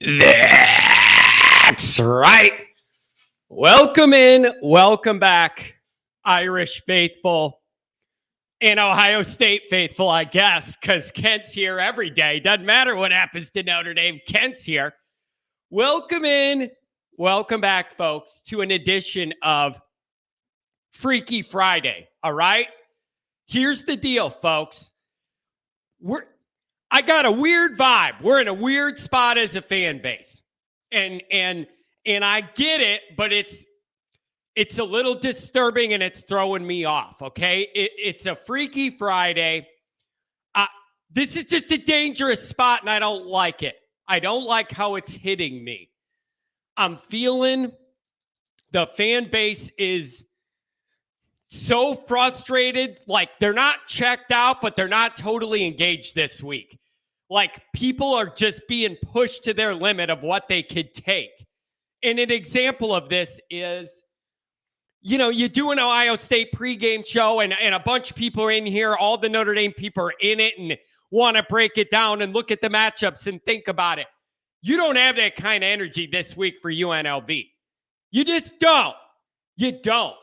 That's right. Welcome in, welcome back, Irish faithful and Ohio State faithful, I guess, because Kent's here every day. Doesn't matter what happens to Notre Dame, Kent's here. Welcome in, welcome back, folks, to an edition of Freaky Friday. All right? Here's the deal, folks. I got a weird vibe. We're in a weird spot as a fan base. And I get it, but it's a little disturbing and it's throwing me off, okay? It's a Freaky Friday. This is just a dangerous spot and I don't like it. I don't like how it's hitting me. I'm feeling the fan base is so frustrated. Like they're not checked out, but they're not totally engaged this week. Like people are just being pushed to their limit of what they could take. And an example of this is, you do an Ohio State pregame show and a bunch of people are in here. All the Notre Dame people are in it and want to break it down and look at the matchups and think about it. You don't have that kind of energy this week for UNLV. You just don't. You don't.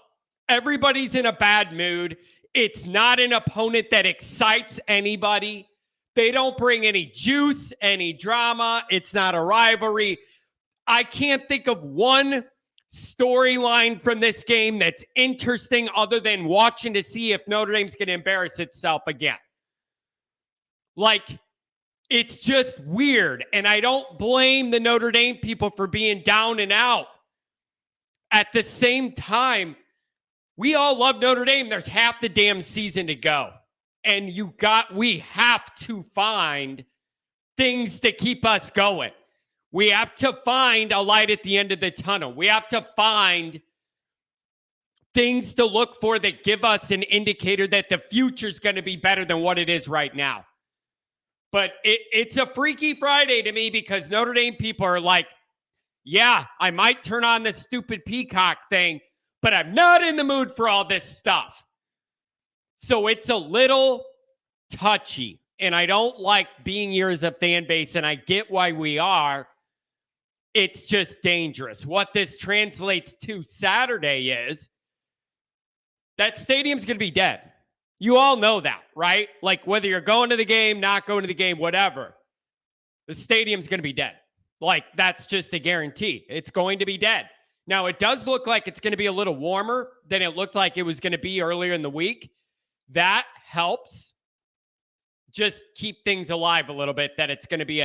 Everybody's in a bad mood. It's not an opponent that excites anybody. They don't bring any juice, any drama. It's not a rivalry. I can't think of one storyline from this game that's interesting other than watching to see if Notre Dame's going to embarrass itself again. Like, it's just weird. And I don't blame the Notre Dame people for being down and out. At the same time, we all love Notre Dame. There's half the damn season to go. And we have to find things to keep us going. We have to find a light at the end of the tunnel. We have to find things to look for that give us an indicator that the future is going to be better than what it is right now. But it's a Freaky Friday to me because Notre Dame people are like, yeah, I might turn on this stupid Peacock thing, but I'm not in the mood for all this stuff. So it's a little touchy, and I don't like being here as a fan base, and I get why we are. It's just dangerous. What this translates to Saturday is that stadium's going to be dead. You all know that, right? Like whether you're going to the game, not going to the game, whatever, the stadium's going to be dead. Like that's just a guarantee. It's going to be dead. Now, it does look like it's going to be a little warmer than it looked like it was going to be earlier in the week. That helps just keep things alive a little bit, that it's going to be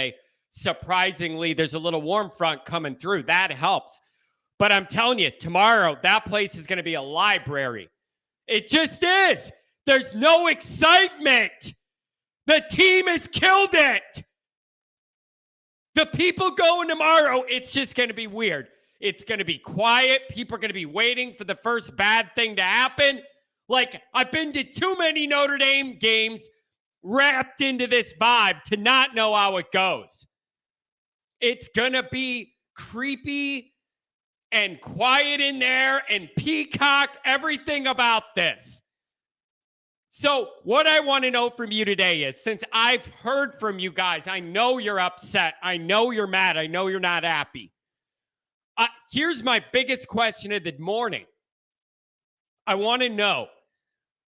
there's a little warm front coming through. That helps. But I'm telling you, tomorrow, that place is going to be a library. It just is. There's no excitement. The team has killed it. The people going tomorrow, it's just going to be weird. It's going to be quiet. People are going to be waiting for the first bad thing to happen. Like, I've been to too many Notre Dame games wrapped into this vibe to not know how it goes. It's going to be creepy and quiet in there and Peacock, everything about this. So what I want to know from you today is, since I've heard from you guys, I know you're upset. I know you're mad. I know you're not happy. Here's my biggest question of the morning. I want to know,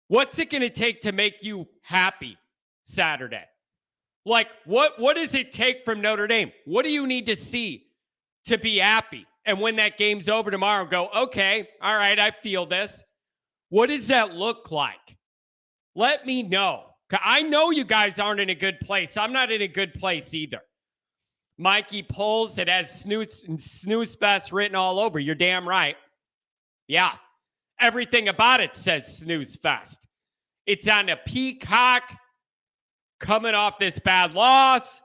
what's it going to take to make you happy Saturday? Like, what does it take from Notre Dame? What do you need to see to be happy? And when that game's over tomorrow, go, okay, all right, I feel this. What does that look like? Let me know. I know you guys aren't in a good place. I'm not in a good place either. Mikey pulls, it has snooze fest written all over. You're damn right. Yeah. Everything about it says snooze fest. It's on a Peacock, coming off this bad loss,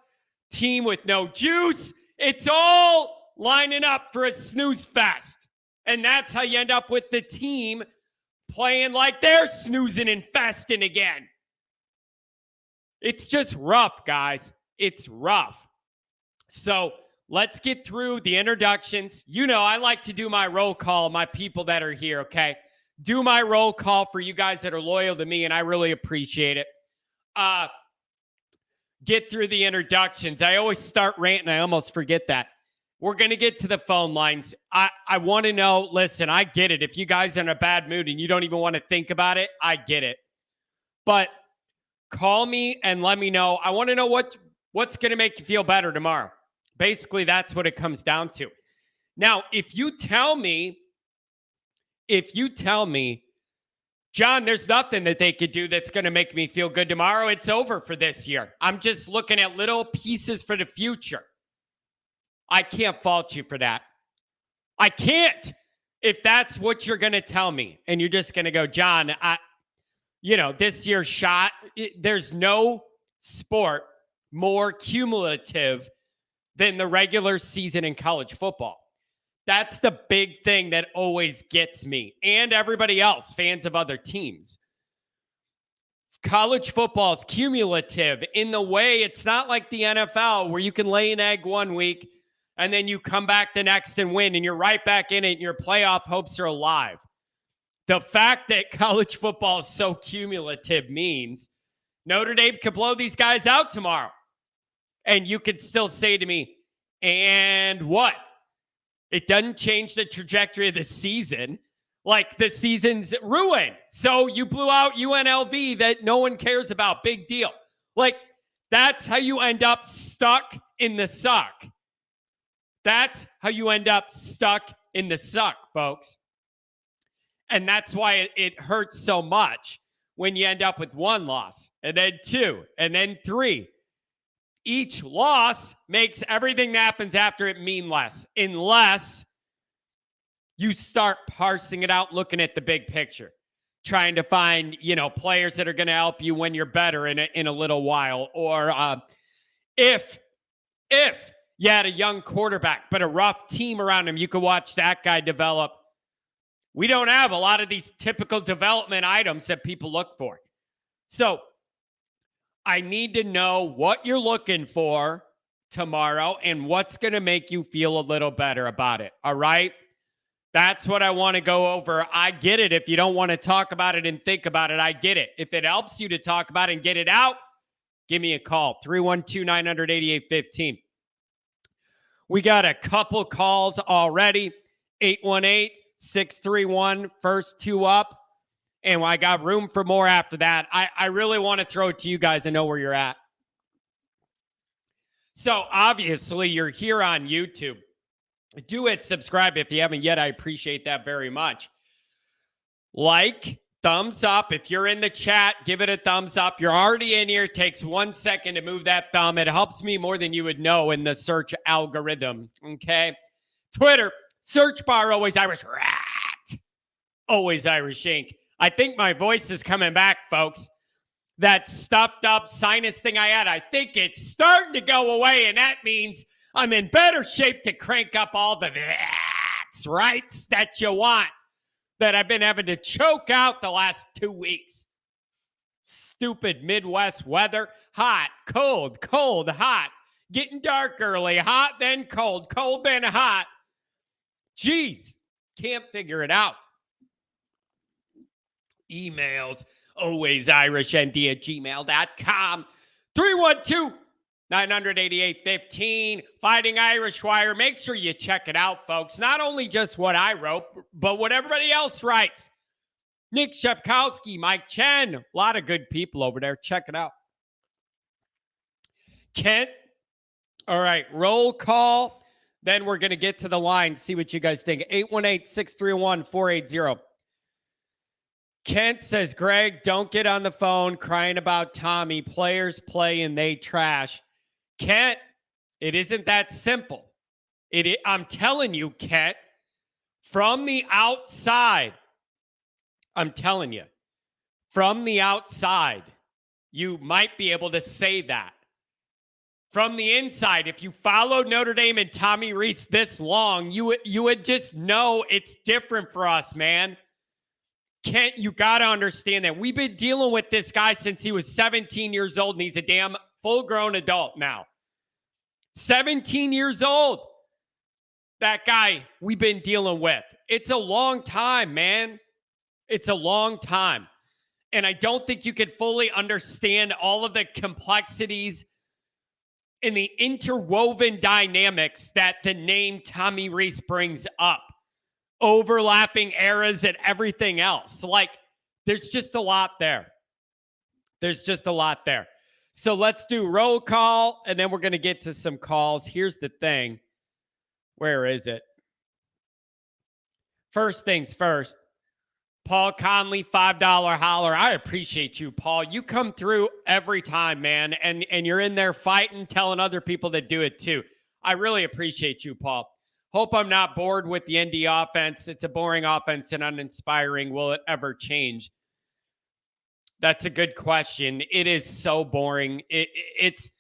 team with no juice. It's all lining up for a snooze fest. And that's how you end up with the team playing like they're snoozing and festing again. It's just rough, guys. It's rough. So let's get through the introductions. You know, I like to do my roll call, my people that are here, okay? Do my roll call for you guys that are loyal to me, and I really appreciate it. get through the introductions. I always start ranting. I almost forget that. We're going to get to the phone lines. I want to know, listen, I get it. If you guys are in a bad mood and you don't even want to think about it, I get it. But call me and let me know. I want to know what's going to make you feel better tomorrow. Basically, that's what it comes down to. Now, if you tell me, John, there's nothing that they could do that's going to make me feel good tomorrow, it's over for this year. I'm just looking at little pieces for the future. I can't fault you for that. I can't. If that's what you're going to tell me and you're just going to go, John, this year's shot, there's no sport more cumulative than the regular season in college football. That's the big thing that always gets me and everybody else, fans of other teams. College football is cumulative in the way it's not like the NFL where you can lay an egg one week and then you come back the next and win and you're right back in it and your playoff hopes are alive. The fact that college football is so cumulative means Notre Dame could blow these guys out tomorrow. And you could still say to me, and what? It doesn't change the trajectory of the season. Like the season's ruined. So you blew out UNLV that no one cares about. Big deal. Like that's how you end up stuck in the suck. That's how you end up stuck in the suck, folks. And that's why it hurts so much when you end up with one loss and then two and then three. Each loss makes everything that happens after it mean less, unless you start parsing it out, looking at the big picture, trying to find, players that are going to help you when you're better in a little while. Or if you had a young quarterback, but a rough team around him, you could watch that guy develop. We don't have a lot of these typical development items that people look for. So I need to know what you're looking for tomorrow and what's going to make you feel a little better about it. All right? That's what I want to go over. I get it. If you don't want to talk about it and think about it, I get it. If it helps you to talk about it and get it out, give me a call. 312-900-8815. We got a couple calls already. 818-631, first two up. And I got room for more after that. I really want to throw it to you guys and know where you're at. So obviously you're here on YouTube. Do hit subscribe if you haven't yet. I appreciate that very much. Like, thumbs up. If you're in the chat, give it a thumbs up. You're already in here. It takes 1 second to move that thumb. It helps me more than you would know in the search algorithm. Okay. Twitter, search bar, always Irish rat. Always Irish Inc. I think my voice is coming back, folks. That stuffed up sinus thing I had, I think it's starting to go away, and that means I'm in better shape to crank up all the rights that you want that I've been having to choke out the last 2 weeks. Stupid Midwest weather. Hot, cold, cold, hot. Getting dark early. Hot, then cold. Cold, then hot. Jeez. Can't figure it out. Emails. Always irishnd@gmail.com. 312-900-8815. Fighting Irish Wire. Make sure you check it out, folks. Not only just what I wrote, but what everybody else writes. Nick Shepkowski, Mike Chen. A lot of good people over there. Check it out. Kent. All right. Roll call. Then we're going to get to the line. See what you guys think. 818-631-480. Kent says, Greg, don't get on the phone crying about Tommy. Players play and they trash. Kent, it isn't that simple. I'm telling you, Kent, from the outside, I'm telling you, from the outside, you might be able to say that. From the inside, if you followed Notre Dame and Tommy Rees this long, you would just know it's different for us, man. Kent, you got to understand that we've been dealing with this guy since he was 17 years old, and he's a damn full-grown adult now. 17 years old. That guy we've been dealing with. It's a long time, man. It's a long time. And I don't think you could fully understand all of the complexities and the interwoven dynamics that the name Tommy Rees brings up, overlapping eras and everything else. Like, there's just a lot there. There's just a lot there. So let's do roll call, and then we're going to get to some calls. Here's the thing. Where is it? First things first. Paul Conley, $5 holler. I appreciate you, Paul. You come through every time, man, and you're in there fighting, telling other people to do it too. I really appreciate you, Paul. Hope I'm not bored with the ND offense. It's a boring offense and uninspiring. Will it ever change? That's a good question. It is so boring. It's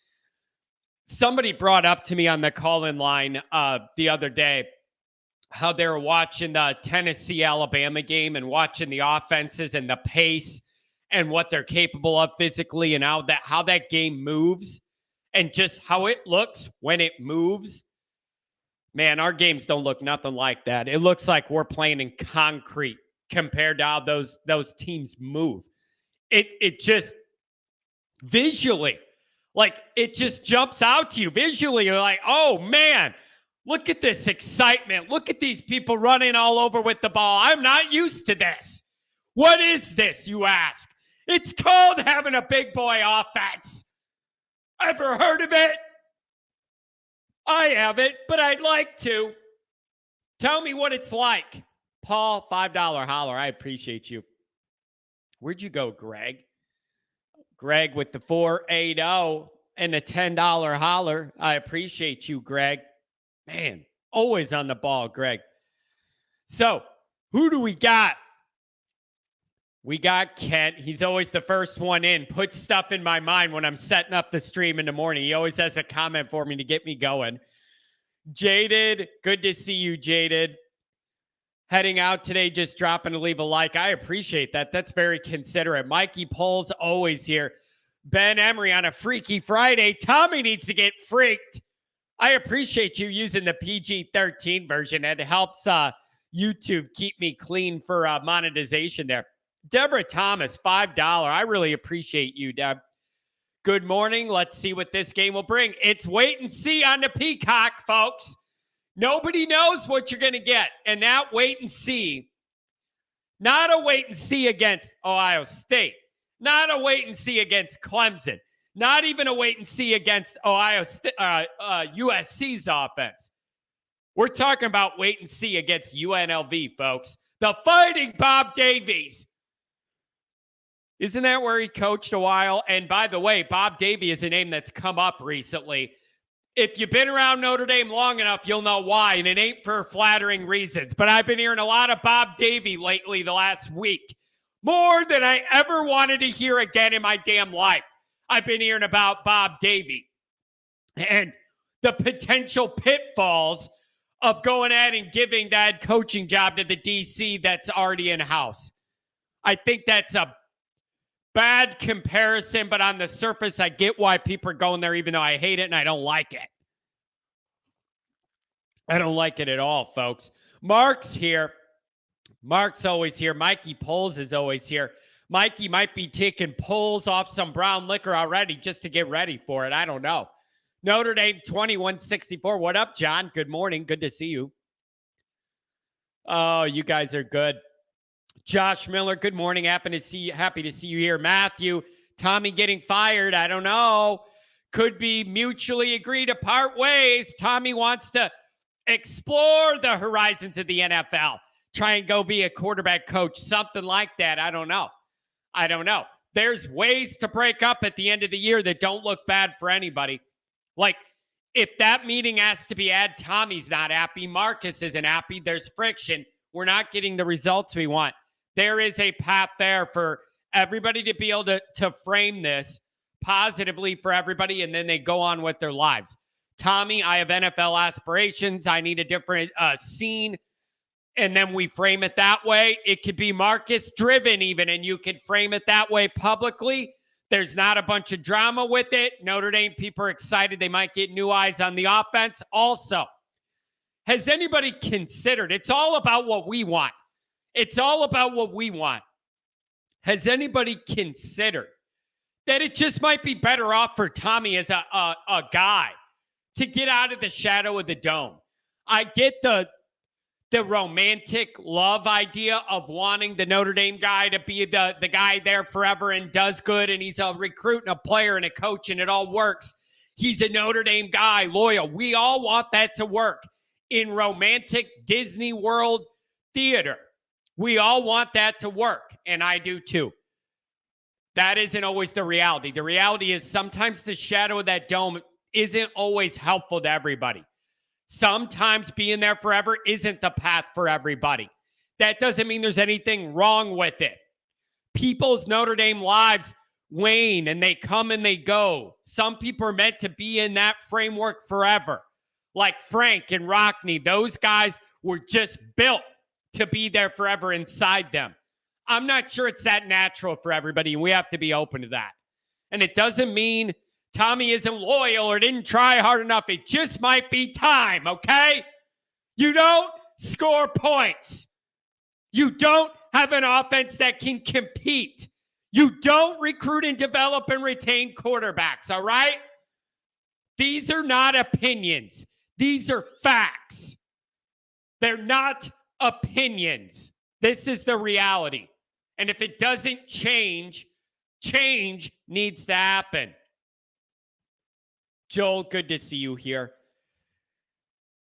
somebody brought up to me on the call-in line the other day how they were watching the Tennessee-Alabama game and watching the offenses and the pace and what they're capable of physically and how that game moves and just how it looks when it moves. Man, our games don't look nothing like that. It looks like we're playing in concrete compared to how those teams move. It just visually, like, it just jumps out to you visually. You're like, oh man, look at this excitement. Look at these people running all over with the ball. I'm not used to this. What is this, you ask? It's called having a big boy offense. Ever heard of it? I haven't, but I'd like to. Tell me what it's like. Paul, $5 holler. I appreciate you. Where'd you go, Greg? Greg with the 480 and a $10 holler. I appreciate you, Greg. Man, always on the ball, Greg. So, who do we got? We got Kent. He's always the first one in. Puts stuff in my mind when I'm setting up the stream in the morning. He always has a comment for me to get me going. Jaded, good to see you, Jaded. Heading out today, just dropping to leave a like. I appreciate that. That's very considerate. Mikey Poles, always here. Ben Emery on a Freaky Friday. Tommy needs to get freaked. I appreciate you using the PG-13 version. It helps YouTube keep me clean for monetization there. Deborah Thomas, $5. I really appreciate you, Deb. Good morning. Let's see what this game will bring. It's wait and see on the Peacock, folks. Nobody knows what you're going to get. And that wait and see, not a wait and see against Ohio State, not a wait and see against Clemson, not even a wait and see against USC's offense. We're talking about wait and see against UNLV, folks. The Fighting Bob Davies. Isn't that where he coached a while? And by the way, Bob Davie is a name that's come up recently. If you've been around Notre Dame long enough, you'll know why, and it ain't for flattering reasons. But I've been hearing a lot of Bob Davie lately the last week. More than I ever wanted to hear again in my damn life. I've been hearing about Bob Davie and the potential pitfalls of going ahead and giving that coaching job to the DC that's already in-house. I think that's a bad comparison, but on the surface, I get why people are going there, even though I hate it and I don't like it. I don't like it at all, folks. Mark's here. Mark's always here. Mikey Poles is always here. Mikey might be taking pulls off some brown liquor already just to get ready for it. I don't know. Notre Dame 21-64. What up, John? Good morning. Good to see you. Oh, you guys are good. Josh Miller, good morning. Happy to see you here. Matthew, Tommy getting fired. I don't know. Could be mutually agreed to part ways. Tommy wants to explore the horizons of the NFL. Try and go be a quarterback coach, something like that. I don't know. There's ways to break up at the end of the year that don't look bad for anybody. Like, if that meeting has to be had, Tommy's not happy. Marcus isn't happy. There's friction. We're not getting the results we want. There is a path there for everybody to be able to frame this positively for everybody, and then they go on with their lives. Tommy, I have NFL aspirations. I need a different scene. And then we frame it that way. It could be Marcus driven even, and you could frame it that way publicly. There's not a bunch of drama with it. Notre Dame people are excited. They might get new eyes on the offense. Also, has anybody considered, it's all about what we want. It's all about what we want. Has anybody considered that it just might be better off for Tommy as a guy to get out of the shadow of the dome. I get the romantic love idea of wanting the Notre Dame guy to be the guy there forever and does good, and he's a recruit and a player and a coach, and it all works. He's a Notre Dame guy, loyal. We all want that to work in romantic Disney World theater. We all want that to work, and I do too. That isn't always the reality. The reality is sometimes the shadow of that dome isn't always helpful to everybody. Sometimes being there forever isn't the path for everybody. That doesn't mean there's anything wrong with it. People's Notre Dame lives wane and they come and they go. Some people are meant to be in that framework forever. Like Frank and Rockney, those guys were just built to be there forever inside them. I'm not sure it's that natural for everybody, and we have to be open to that. And it doesn't mean Tommy isn't loyal or didn't try hard enough. It just might be time, okay? You don't score points. You don't have an offense that can compete. You don't recruit and develop and retain quarterbacks, all right? These are not opinions. These are facts. They're not opinions. This is the reality. And if it doesn't change, change needs to happen. Joel, good to see you here.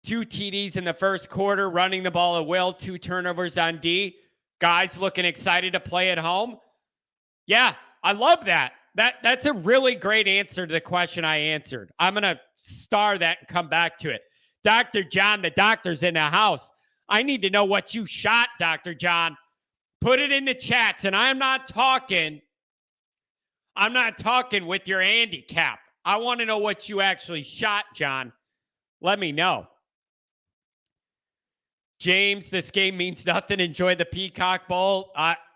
2 TDs in the first quarter, running the ball at will, 2 turnovers on D. Guys looking excited to play at home. Yeah, I love that. That's a really great answer to the question I answered. I'm going to star that and come back to it. Dr. John, the doctor's in the house. I need to know what you shot, Dr. John. Put it in the chats, and I'm not talking with your handicap. I want to know what you actually shot, John. Let me know. James, this game means nothing. Enjoy the Peacock Bowl.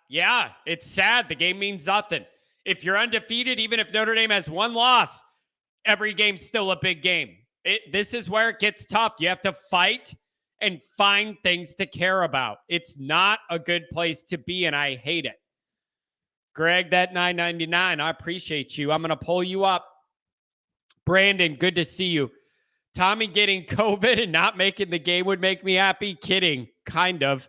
Yeah, it's sad. The game means nothing. If you're undefeated, even if Notre Dame has 1 loss, every game's still a big game. This is where it gets tough. You have to fight and find things to care about. It's not a good place to be, and I hate it. Greg, that $9.99, I appreciate you. I'm going to pull you up. Brandon, good to see you. Tommy getting COVID and not making the game would make me happy. Kidding, kind of.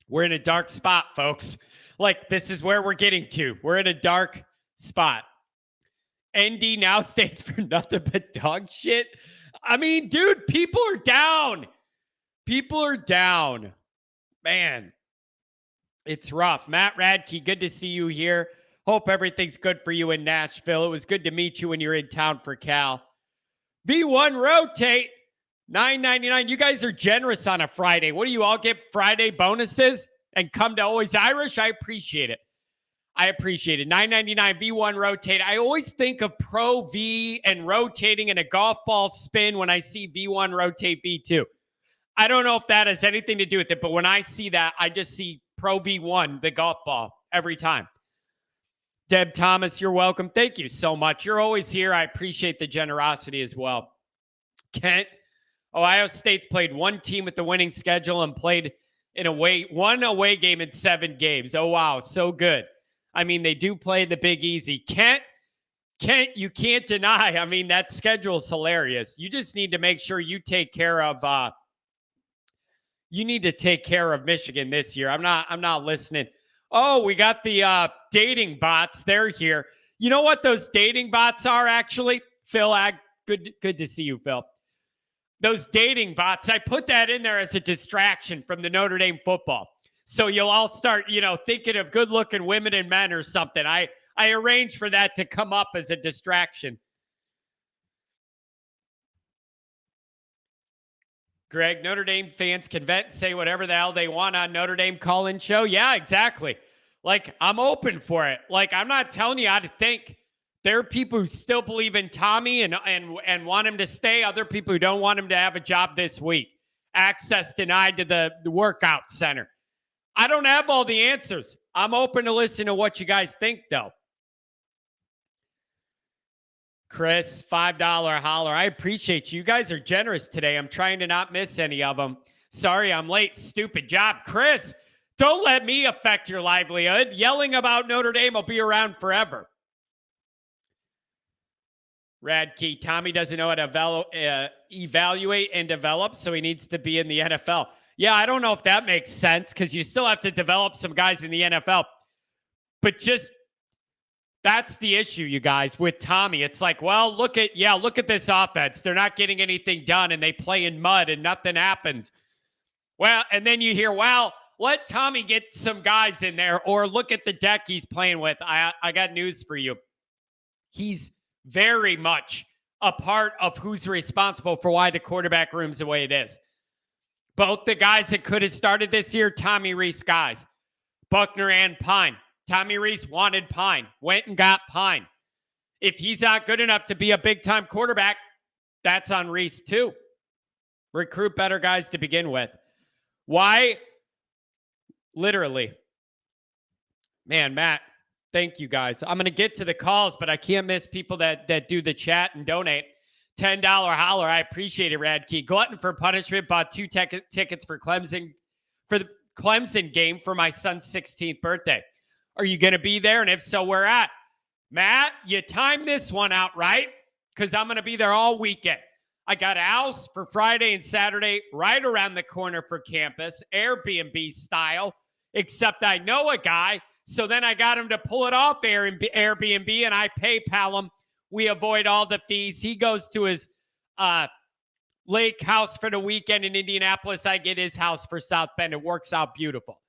We're in a dark spot, folks. Like, this is where we're getting to. We're in a dark spot. ND now stands for nothing but dog shit. I mean, dude, people are down. People are down. Man, it's rough. Matt Radke, good to see you here. Hope everything's good for you in Nashville. It was good to meet you when you're in town for Cal. V1 Rotate, $9.99. You guys are generous on a Friday. What do you all get Friday bonuses and come to Always Irish? I appreciate it. I appreciate it. $9.99 V1 Rotate. I always think of Pro V and rotating and a golf ball spin when I see V1 Rotate V2. I don't know if that has anything to do with it, but when I see that, I just see Pro V1, the golf ball, every time. Deb Thomas, you're welcome. Thank you so much. You're always here. I appreciate the generosity as well. Kent, Ohio State's played 1 team with the winning schedule and played one away game in 7 games. Oh, wow. So good. I mean, they do play the Big Easy. Kent, you can't deny. I mean, that schedule's hilarious. You just need to make sure you take care of Michigan this year. I'm not listening. Oh, we got the dating bots. They're here. You know what those dating bots are, actually? Phil, good to see you, Phil. Those dating bots, I put that in there as a distraction from the Notre Dame football. So you'll all start, thinking of good-looking women and men or something. I arranged for that to come up as a distraction. Greg, Notre Dame fans can vent and say whatever the hell they want on Notre Dame call-in show. Yeah, exactly. Like, I'm open for it. Like, I'm not telling you how to think. There are people who still believe in Tommy and want him to stay. Other people who don't want him to have a job this week. Access denied to the workout center. I don't have all the answers. I'm open to listen to what you guys think, though. Chris, $5 holler. I appreciate you. You guys are generous today. I'm trying to not miss any of them. Sorry, I'm late. Stupid job. Chris, Don't let me affect your livelihood. Yelling about Notre Dame will be around forever. Radkey, Tommy doesn't know how to evaluate and develop, so he needs to be in the NFL. Yeah, I don't know if that makes sense because you still have to develop some guys in the NFL. But just that's the issue, you guys, with Tommy. It's like, well, look at this offense. They're not getting anything done, and they play in mud, and nothing happens. Well, and then you hear, well, let Tommy get some guys in there, or look at the deck he's playing with. I got news for you. He's very much a part of who's responsible for why the quarterback room's the way it is. Both the guys that could have started this year, Tommy Rees guys, Buckner and Pine. Tommy Rees wanted Pine, went and got Pine. If he's not good enough to be a big-time quarterback, that's on Rees too. Recruit better guys to begin with. Why? Literally. Man, Matt, thank you guys. I'm going to get to the calls, but I can't miss people that do the chat and donate. $10 holler. I appreciate it, Radkey. Glutton for punishment. Bought 2 tickets for Clemson for the Clemson game for my son's 16th birthday. Are you going to be there? And if so, where at? Matt, you timed this one out, right? Because I'm going to be there all weekend. I got a house for Friday and Saturday right around the corner for campus, Airbnb style, except I know a guy. So then I got him to pull it off Airbnb, and I PayPal him. We avoid all the fees. He goes to his lake house for the weekend in Indianapolis. I get his house for South Bend. It works out beautiful.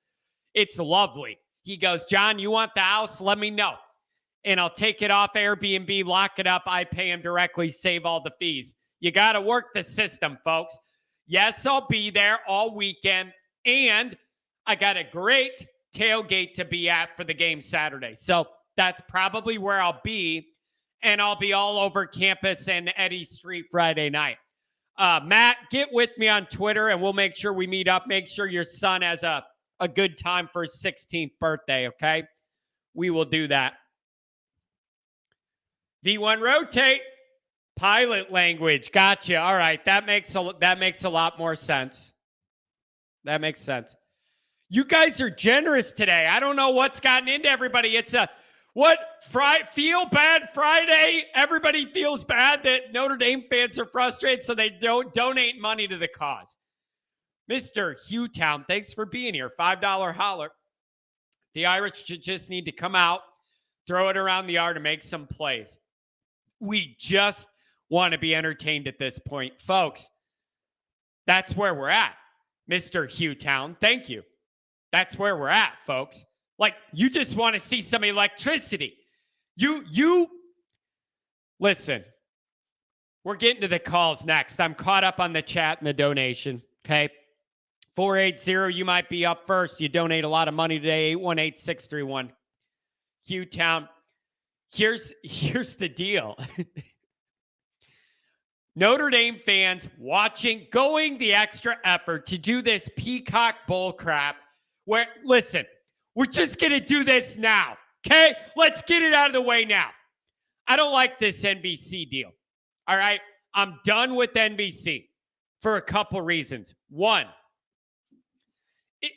It's lovely. He goes, John, you want the house? Let me know. And I'll take it off Airbnb, lock it up. I pay him directly, save all the fees. You got to work the system, folks. Yes, I'll be there all weekend. And I got a great tailgate to be at for the game Saturday. So that's probably where I'll be. And I'll be all over campus and Eddy Street Friday night. Matt, get with me on Twitter and we'll make sure we meet up. Make sure your son has a good time for his 16th birthday, okay? We will do that. V1 rotate. Pilot language. Gotcha. All right. That makes a lot more sense. That makes sense. You guys are generous today. I don't know what's gotten into everybody. It's feel bad Friday. Everybody feels bad that Notre Dame fans are frustrated, so they don't donate money to the cause. Mr. Hewtown, thanks for being here. $5 holler. The Irish just need to come out, throw it around the yard, and make some plays. We just want to be entertained at this point. Folks, that's where we're at. Mr. Hewtown, thank you. That's where we're at, folks. Like, you just want to see some electricity. You listen, we're getting to the calls next. I'm caught up on the chat and the donation, okay? 480, you might be up first. You donate a lot of money today, 818-631. Hewtown, here's the deal. Notre Dame fans going the extra effort to do this peacock bull crap where, listen, we're just going to do this now, okay? Let's get it out of the way now. I don't like this NBC deal, all right? I'm done with NBC for a couple reasons. One,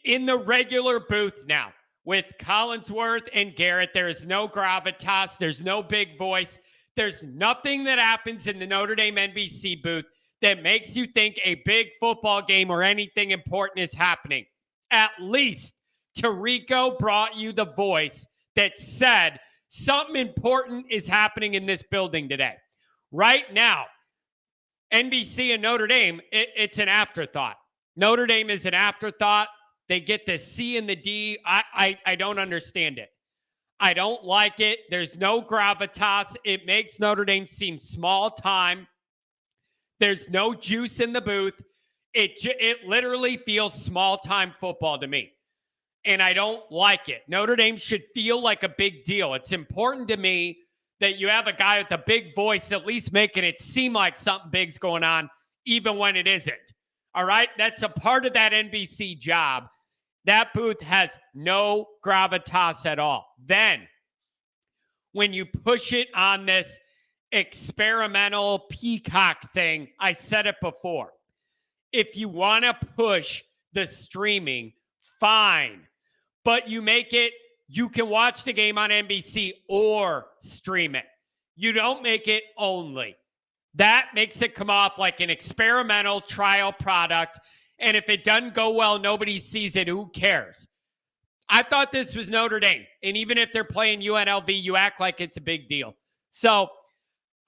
in the regular booth now with Collinsworth and Garrett, there is no gravitas. There's no big voice. There's nothing that happens in the Notre Dame NBC booth that makes you think a big football game or anything important is happening. At least Tirico brought you the voice that said something important is happening in this building today. Right now, NBC and Notre Dame, it's an afterthought. Notre Dame is an afterthought. They get the C and the D. I don't understand it. I don't like it. There's no gravitas. It makes Notre Dame seem small time. There's no juice in the booth. It literally feels small time football to me. And I don't like it. Notre Dame should feel like a big deal. It's important to me that you have a guy with a big voice at least making it seem like something big's going on, even when it isn't. All right? That's a part of that NBC job. That booth has no gravitas at all. Then, when you push it on this experimental peacock thing, I said it before. If you want to push the streaming, fine. but you can watch the game on NBC or stream it. You don't make it only. That makes it come off like an experimental trial product. And if it doesn't go well, nobody sees it. Who cares? I thought this was Notre Dame. And even if they're playing UNLV, you act like it's a big deal. So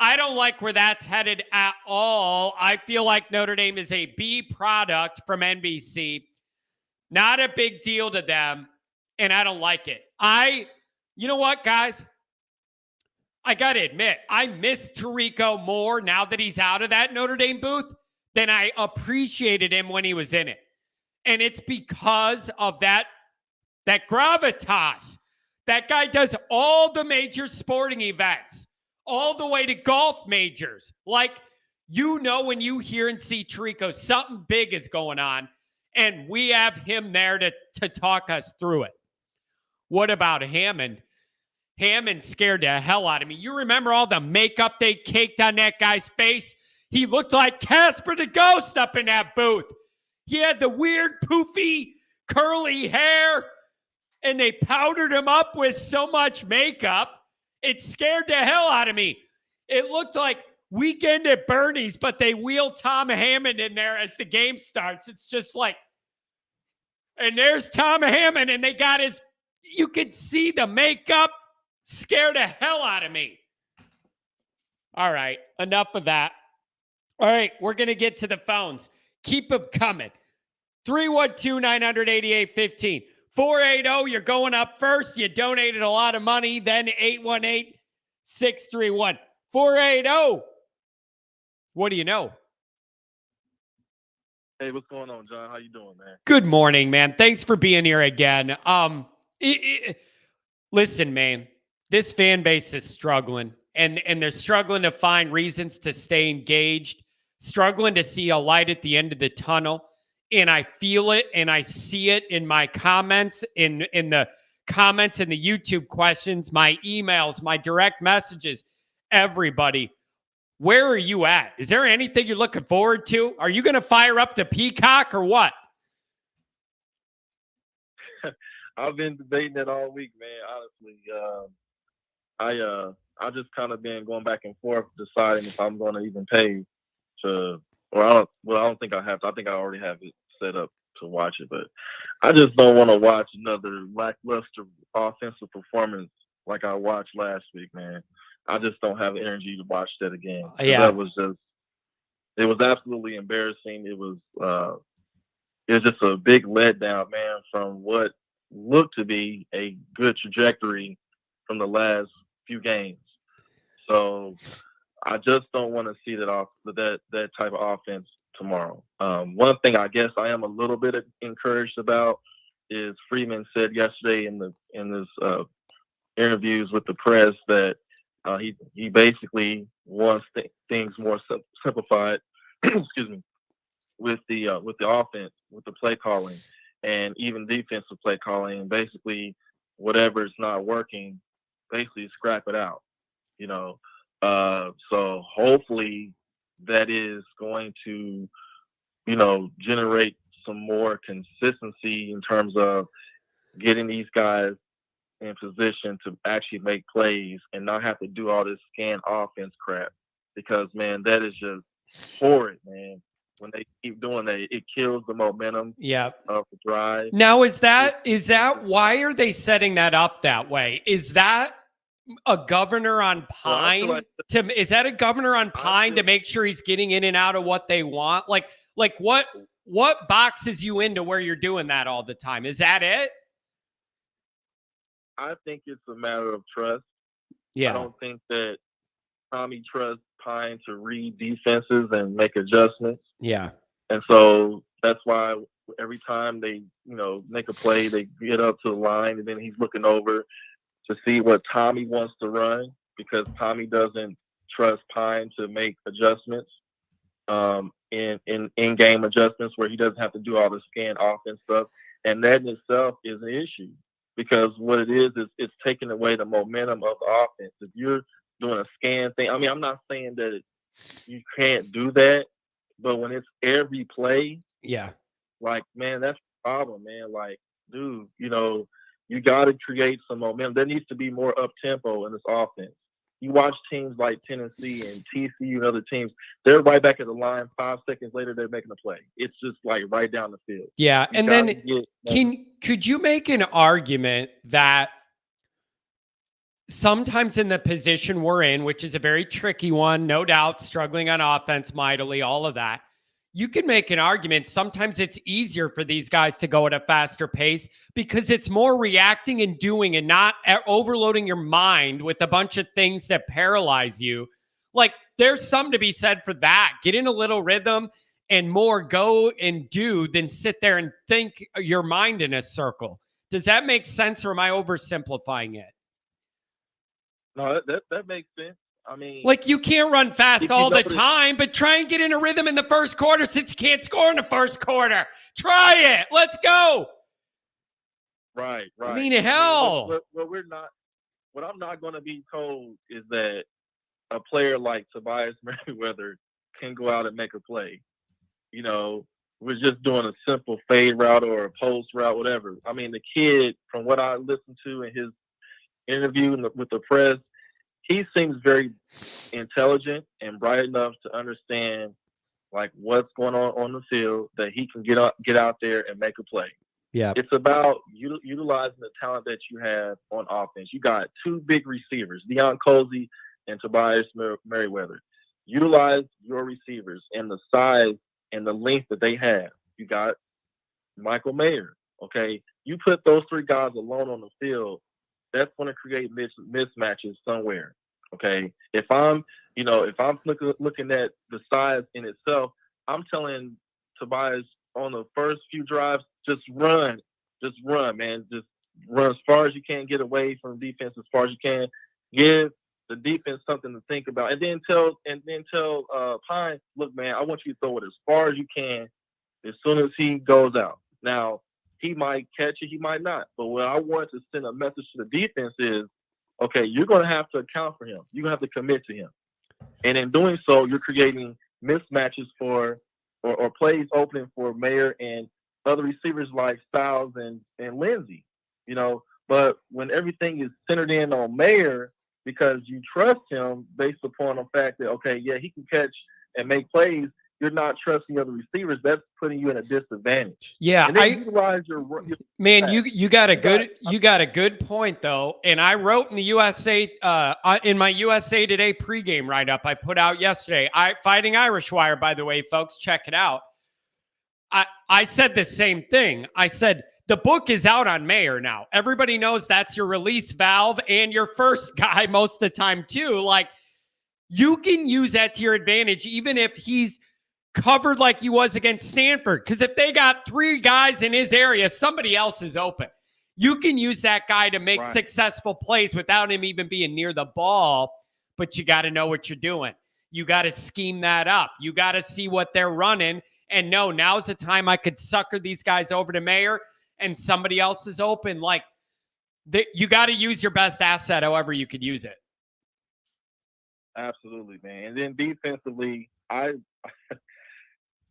I don't like where that's headed at all. I feel like Notre Dame is a B product from NBC. Not a big deal to them. And I don't like it. You know what, guys? I got to admit, I miss Tirico more now that he's out of that Notre Dame booth than I appreciated him when he was in it. And it's because of that gravitas. That guy does all the major sporting events, all the way to golf majors. Like, when you hear and see Tirico, something big is going on, and we have him there to talk us through it. What about Hammond? Hammond scared the hell out of me. You remember all the makeup they caked on that guy's face? He looked like Casper the Ghost up in that booth. He had the weird, poofy, curly hair, and they powdered him up with so much makeup. It scared the hell out of me. It looked like Weekend at Bernie's, but they wheel Tom Hammond in there as the game starts. It's just like, and there's Tom Hammond, and they got you could see the makeup. Scared the hell out of me. All right, enough of that. All right, we're going to get to the phones. Keep them coming. 312-988-15. 480, you're going up first. You donated a lot of money. Then 818-631. 480. What do you know? Hey, what's going on, John? How you doing, man? Good morning, man. Thanks for being here again. Listen, man. This fan base is struggling, and they're struggling to find reasons to stay engaged, struggling to see a light at the end of the tunnel. And I feel it, and I see it in my comments, in the comments and the YouTube questions, my emails, my direct messages. Everybody, where are you at? Is there anything you're looking forward to? Are you going to fire up the Peacock or what? I've been debating it all week, man. Honestly, I just kind of been going back and forth, deciding if I'm going to even pay to. I don't think I have to. I think I already have it set up to watch it, but I just don't want to watch another lackluster offensive performance like I watched last week, man. I just don't have energy to watch that again. Yeah, it was absolutely embarrassing. It was just a big letdown, man, from what looked to be a good trajectory from the last few games. So I just don't want to see that type of offense tomorrow. One thing I guess I am a little bit encouraged about is Freeman said yesterday in his interviews with the press that he basically wants things more simplified. Excuse me, with the offense, with the play calling, and even defensive play calling, and basically whatever is not working, basically scrap it out. So hopefully that is going to, generate some more consistency in terms of getting these guys in position to actually make plays and not have to do all this scan offense crap. Because, man, that is just horrid, man. When they keep doing that, it kills the momentum of the drive. Now, is that why are they setting that up that way? Is that a governor on Pine? Is that a governor on Pine to make sure he's getting in and out of what they want? Like what boxes you into where you're doing that all the time? Is that it? I think it's a matter of trust. Yeah. I don't think that Tommy trusts Pine to read defenses and make adjustments. Yeah. And so that's why every time they, make a play, they get up to the line, and then he's looking over to see what Tommy wants to run, because Tommy doesn't trust Pine to make adjustments, in-game adjustments where he doesn't have to do all the scan offense stuff. And that in itself is an issue, because what it is it's taking away the momentum of the offense. If you're doing a scan thing, I mean, I'm not saying that you can't do that, but when it's every play, yeah, like, man, that's the problem, man. Like, dude, You got to create some momentum. There needs to be more up tempo in this offense. You watch teams like Tennessee and TCU and other teams, they're right back at the line. 5 seconds later, they're making a play. It's just like right down the field. Yeah. And then could you make an argument that sometimes in the position we're in, which is a very tricky one, no doubt, struggling on offense mightily, all of that, you can make an argument. Sometimes it's easier for these guys to go at a faster pace because it's more reacting and doing and not overloading your mind with a bunch of things that paralyze you. Like, there's something to be said for that. Get in a little rhythm and more go and do than sit there and think your mind in a circle. Does that make sense, or am I oversimplifying it? No, that makes sense. I mean, like, you can't run fast all the time, but try and get in a rhythm in the first quarter since you can't score in the first quarter. Try it. Let's go. Right. I mean, hell. What I'm not going to be told is that a player like Tobias Merriweather can go out and make a play. You know, we're just doing a simple fade route or a post route, whatever. I mean, the kid, from what I listened to in his interview with the press, he seems very intelligent and bright enough to understand like what's going on the field, that he can get out there and make a play. Yeah, it's about utilizing the talent that you have on offense. You got two big receivers, Deion Colzie and Tobias Merriweather. Utilize your receivers and the size and the length that they have. You got Michael Mayer. Okay, you put those three guys alone on the field, that's going to create mismatches somewhere. Okay, if I'm looking at the size in itself, I'm telling Tobias on the first few drives, just run, man. Just run as far as you can, get away from defense as far as you can. Give the defense something to think about, and then tell Pine, look, man, I want you to throw it as far as you can as soon as he goes out. Now, he might catch it, he might not. But what I want to send a message to the defense is, okay, you're going to have to account for him. You're going to have to commit to him. And in doing so, you're creating mismatches or plays opening for Mayer and other receivers like Styles and Lindsey. You know, but when everything is centered in on Mayer because you trust him based upon the fact that, okay, yeah, he can catch and make plays, you're not trusting other receivers. That's putting you in a disadvantage. Yeah, and then utilize your man. You got a good point though. And I wrote in the USA in my USA Today pregame write up I put out yesterday. Fighting Irish Wire, by the way, folks, check it out. I said the same thing. I said the book is out on Mayer now. Everybody knows that's your release valve and your first guy most of the time too. Like, you can use that to your advantage, even if he's covered like he was against Stanford. Because if they got three guys in his area, somebody else is open. You can use that guy to make successful plays without him even being near the ball, but you got to know what you're doing. You got to scheme that up. You got to see what they're running. And no, now's the time I could sucker these guys over to Mayer and somebody else is open. Like, you got to use your best asset however you could use it. Absolutely, man. And then defensively, man,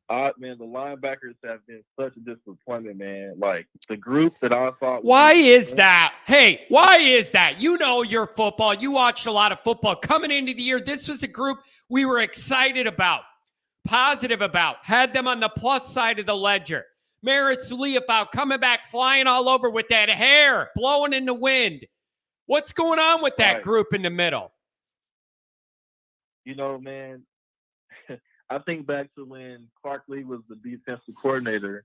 the linebackers have been such a disappointment, man. Like, the group that I thought. Why is that? Hey, why is that? You know your football. You watched a lot of football. Coming into the year, this was a group we were excited about, positive about, had them on the plus side of the ledger. Maris Leofau coming back, flying all over with that hair, blowing in the wind. What's going on with that group in the middle? You know, man, I think back to when Clark Lee was the defensive coordinator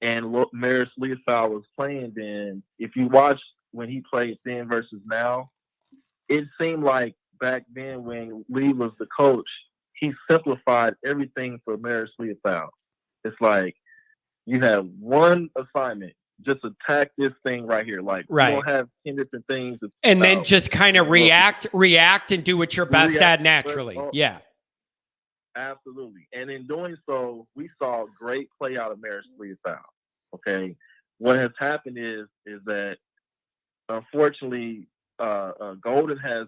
and Maris Leofau was playing then. If you watch when he played then versus now, it seemed like back then when Lee was the coach, he simplified everything for Maris Leofau. It's like you have one assignment. Just attack this thing right here. Like, you don't have 10 different things. And then just kind of react and do what you're best at naturally. Yeah. Absolutely. And in doing so, we saw great play out of Maris Leofau. Okay. What has happened is that unfortunately, Golden has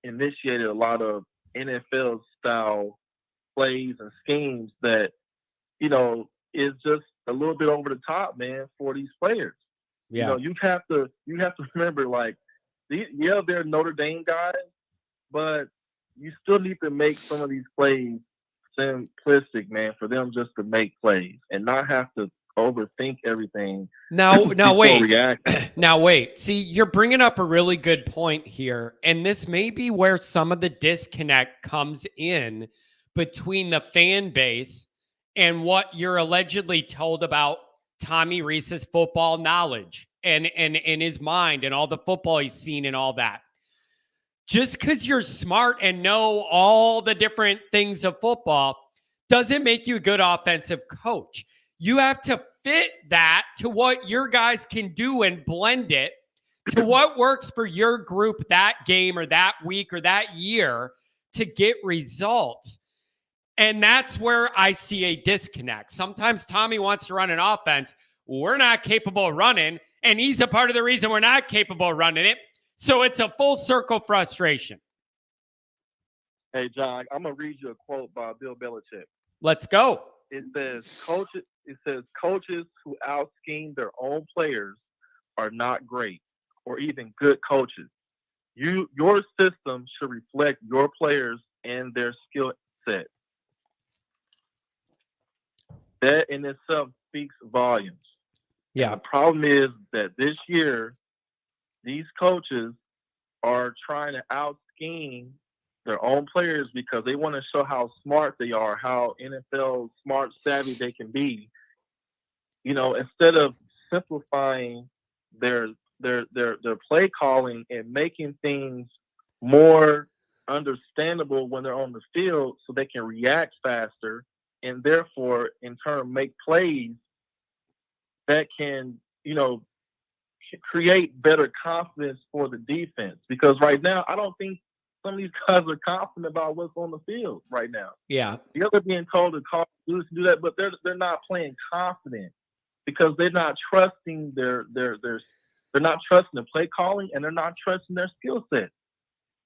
initiated a lot of NFL style plays and schemes that, you know, is just a little bit over the top, man, for these players. Yeah. You have to remember, like, they're Notre Dame guys, but you still need to make some of these plays simplistic, man, for them just to make plays and not have to overthink everything. Now wait. Reacting. Now wait. See, you're bringing up a really good point here, and this may be where some of the disconnect comes in between the fan base and what you're allegedly told about Tommy Rees's football knowledge and in his mind and all the football he's seen and all that. Just because you're smart and know all the different things of football doesn't make you a good offensive coach. You have to fit that to what your guys can do and blend it to what works for your group that game or that week or that year to get results. And that's where I see a disconnect. Sometimes Tommy wants to run an offense. We're not capable of running, and he's a part of the reason we're not capable of running it. So it's a full circle frustration. Hey, John, I'm going to read you a quote by Bill Belichick. Let's go. It says, coaches who out-scheme their own players are not great or even good coaches. Your system should reflect your players and their skill set. That in itself speaks volumes. Yeah. And the problem is that this year, these coaches are trying to out-scheme their own players because they want to show how smart they are, how NFL smart savvy they can be. Instead of simplifying their play calling and making things more understandable when they're on the field so they can react faster and therefore in turn make plays that can, create better confidence for the defense. Because right now, I don't think some of these guys are confident about what's on the field right now. Yeah. They're being told to call do this, do that, but they're not playing confident because they're not trusting they're not trusting the play calling and they're not trusting their skill set.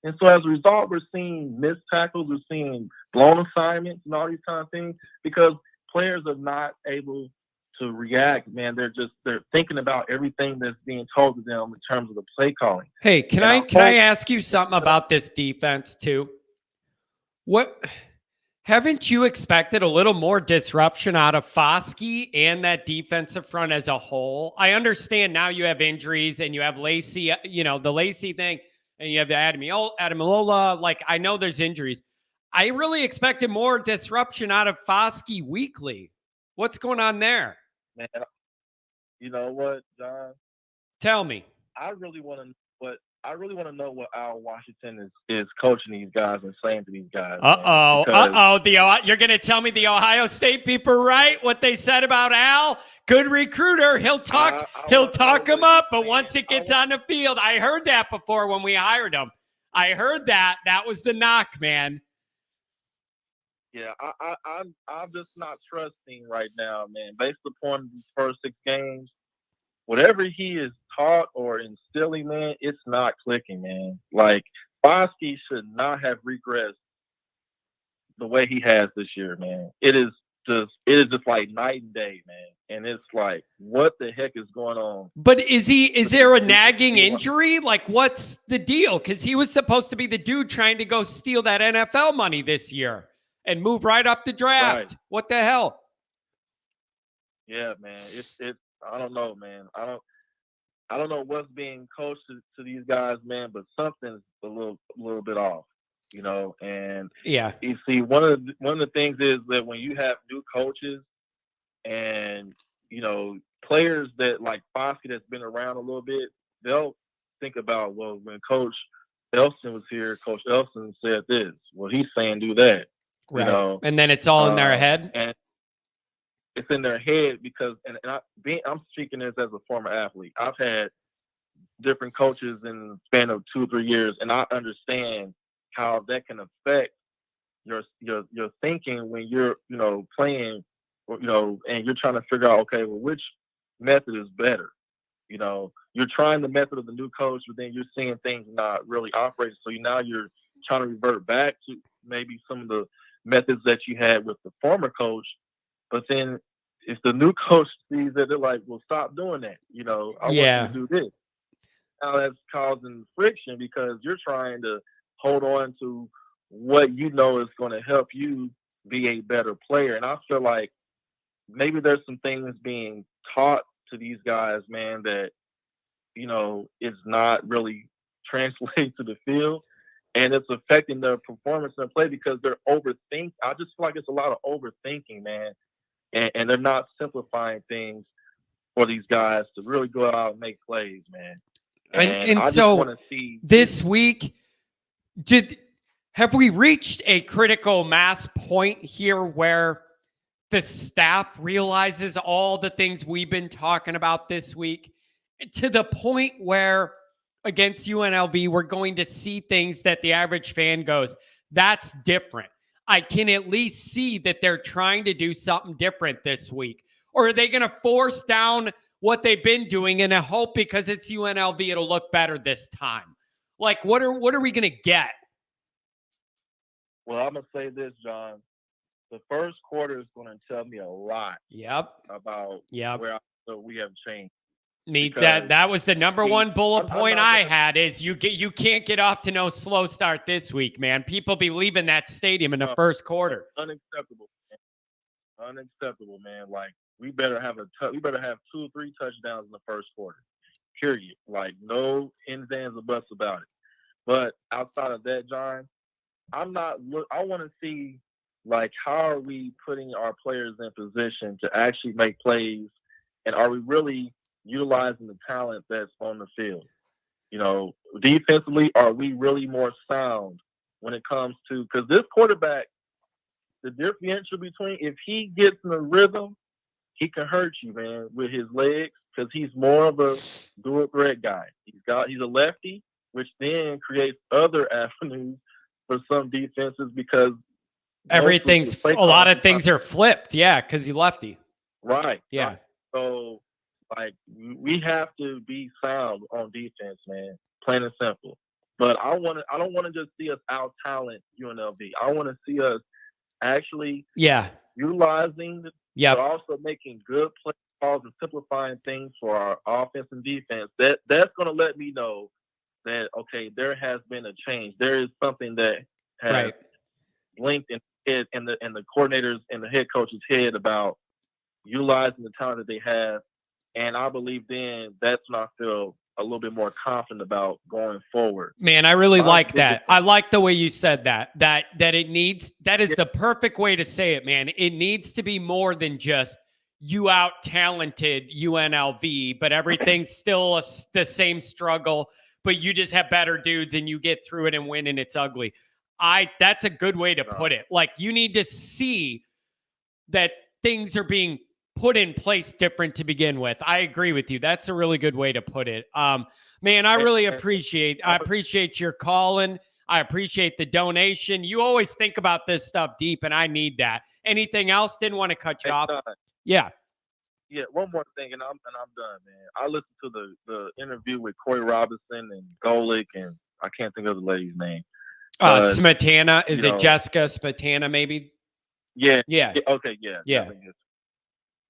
And so as a result, we're seeing missed tackles, we're seeing blown assignments and all these kind of things because players are not able to react, man. They're thinking about everything that's being told to them in terms of the play calling. Hey, can I ask you something about this defense too? What haven't you expected a little more disruption out of Foskey and that defensive front as a whole? I understand now you have injuries and you have Lacey, the Lacey thing, and you have the Adamilola. Like, I know there's injuries. I really expected more disruption out of Foskey weekly. What's going on there? Man, you know what, John? Tell me. I really want to know what Al Washington is coaching these guys and saying to these guys. You're going to tell me the Ohio State people right what they said about Al? Good recruiter. He'll talk him up, but once it gets on the field, I heard that before when we hired him. I heard that. That was the knock, man. Yeah, I'm just not trusting right now, man. Based upon these first 6 games, whatever he is taught or instilling, man, it's not clicking, man. Like, Foskey should not have regressed the way he has this year, man. It is just like night and day, man. And it's like, what the heck is going on? But is there a nagging injury? Like, what's the deal? Because he was supposed to be the dude trying to go steal that NFL money this year and move right up the draft. Right. What the hell? Yeah, man. It's I don't know, man. I don't know what's being coached to these guys, man, but something's a little bit off, and yeah. You see, one of the things is that when you have new coaches and, players that like Foskey that's been around a little bit, they'll think about, well, when Coach Elston was here, Coach Elston said this. Well, he's saying do that. Right. And then it's all in their head. And it's in their head because, I'm speaking this as a former athlete. I've had different coaches in the span of 2 or 3 years, and I understand how that can affect your thinking when you're, playing, and you're trying to figure out, okay, well, which method is better? You're trying the method of the new coach, but then you're seeing things not really operating. So now you're trying to revert back to maybe some of the methods that you had with the former coach, but then if the new coach sees that, they're like, well, stop doing that. I want you to do this. Now that's causing friction because you're trying to hold on to what you know is going to help you be a better player. And I feel like maybe there's some things being taught to these guys, man, that, is not really translating to the field. And it's affecting their performance and play because they're overthinking. I just feel like it's a lot of overthinking, man. And they're not simplifying things for these guys to really go out and make plays, man. And I so just want to see this week, have we reached a critical mass point here where the staff realizes all the things we've been talking about this week to the point where against UNLV, we're going to see things that the average fan goes, that's different. I can at least see that they're trying to do something different this week. Or are they going to force down what they've been doing and hope because it's UNLV, it'll look better this time? Like, what are we going to get? Well, I'm going to say this, John. The first quarter is going to tell me a lot about where we have changed. That was the number one bullet point I had is you can't get off to no slow start this week, man. People be leaving that stadium in the first quarter. Unacceptable, man. Unacceptable, man. Like we better have 2 or 3 touchdowns in the first quarter. Period. Like no ins, ands, or buts about it. But outside of that, John, I want to see like how are we putting our players in position to actually make plays, and are we really utilizing the talent that's on the field? Defensively, are we really more sound when it comes to, because this quarterback, the differential between, if he gets in a rhythm, he can hurt you, man, with his legs, because he's more of a dual threat guy. He's a lefty, which then creates other avenues for some defenses because a lot of things are flipped, because he's lefty. Right. Yeah. Right. So, like, we have to be sound on defense, man. Plain and simple. But I don't want to just see us out talent UNLV. I want to see us actually utilizing, but also making good play calls and simplifying things for our offense and defense. That's going to let me know that okay, there has been a change. There is something that has blinked in the coordinators and the head coach's head about utilizing the talent that they have. And I believe then that's when I feel a little bit more confident about going forward. Man, I really like that. I like the way you said that is the perfect way to say it, man. It needs to be more than just you out-talented UNLV, but everything's still the same struggle, but you just have better dudes and you get through it and win and it's ugly. That's a good way to put it. Like, you need to see that things are being put in place different to begin with. I agree with you. That's a really good way to put it. Man, I really appreciate your calling. I appreciate the donation. You always think about this stuff deep, and I need that. Anything else? Didn't want to cut you off. Yeah, one more thing, and I'm done, man. I listened to the interview with Corey Robinson and Golick, and I can't think of the lady's name. Smetana. Is it Jessica Smetana, maybe? Yeah. Okay, yeah.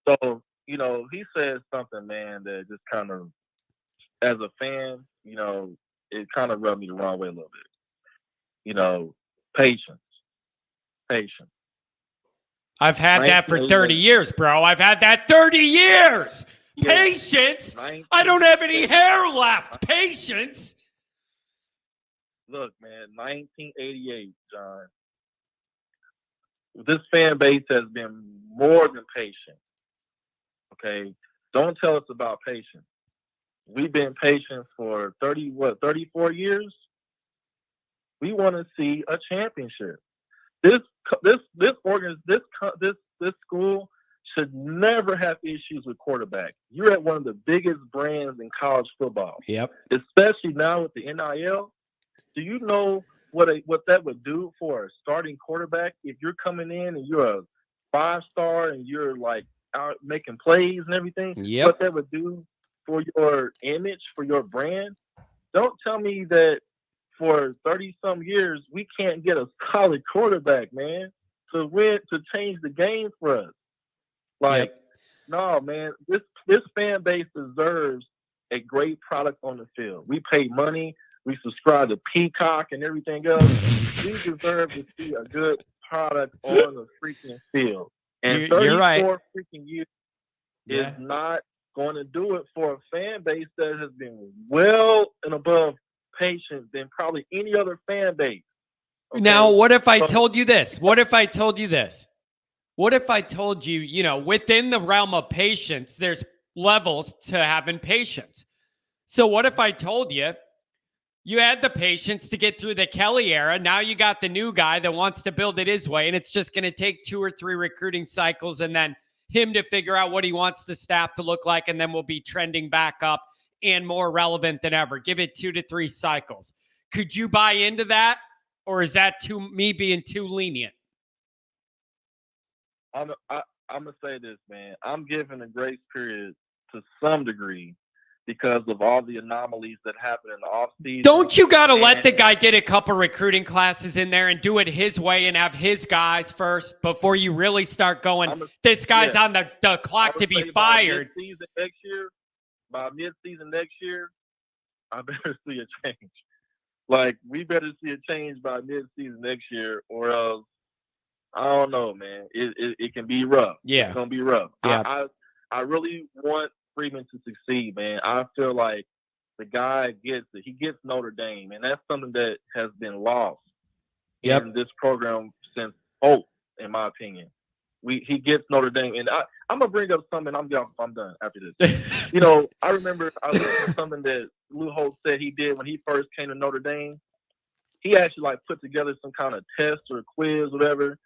So, he said something, man, that just kind of, as a fan, it kind of rubbed me the wrong way a little bit. Patience. I've had that for 30 years, bro. I've had that 30 years. Patience? I don't have any hair left. Patience? Look, man, 1988, John. This fan base has been more than patient. Okay? Don't tell us about patience. We've been patient for 34 years? We want to see a championship. This school should never have issues with quarterback. You're at one of the biggest brands in college football. Yep. Especially now with the NIL. Do you know what that would do for a starting quarterback if you're coming in and you're a 5-star and you're like out making plays and everything? Yep. What that would do for your image, for your brand? Don't tell me that for 30-some years we can't get a solid quarterback, man, to change the game for us. Like, No, man, this fan base deserves a great product on the field. We pay money, we subscribe to Peacock and everything else. We deserve to see a good product on the freaking field. And You're right. 34 freaking years is Yeah. not going to do it for a fan base that has been well and above patient than probably any other fan base. Okay? Now, what if I told you this? What if I told you this? What if I told you, within the realm of patience, there's levels to having patience. So what if I told you you had the patience to get through the Kelly era? Now you got the new guy that wants to build it his way, and it's just going to take 2 or 3 recruiting cycles and then him to figure out what he wants the staff to look like, and then we'll be trending back up and more relevant than ever. Give it 2 to 3 cycles. Could you buy into that, or is that me being too lenient? I'm gonna say this, man. I'm giving a grace period to some degree because of all the anomalies that happen in the offseason. Don't you got to let the guy get a couple recruiting classes in there and do it his way and have his guys first before you really start going, this guy's on the clock to be fired? By mid-season next year, I better see a change. Like, we better see a change by mid-season next year, or else, I don't know, man. It can be rough. Yeah. It's going to be rough. Yeah. I really want Freeman to succeed, man. I feel like the guy gets it. He gets Notre Dame, and that's something that has been lost in this program since hope, in my opinion. He gets Notre Dame, and I'm gonna bring up something. I'm done after this. I remember I listened to something that Lou Holtz said he did when he first came to Notre Dame. He actually put together some kind of test or quiz, whatever,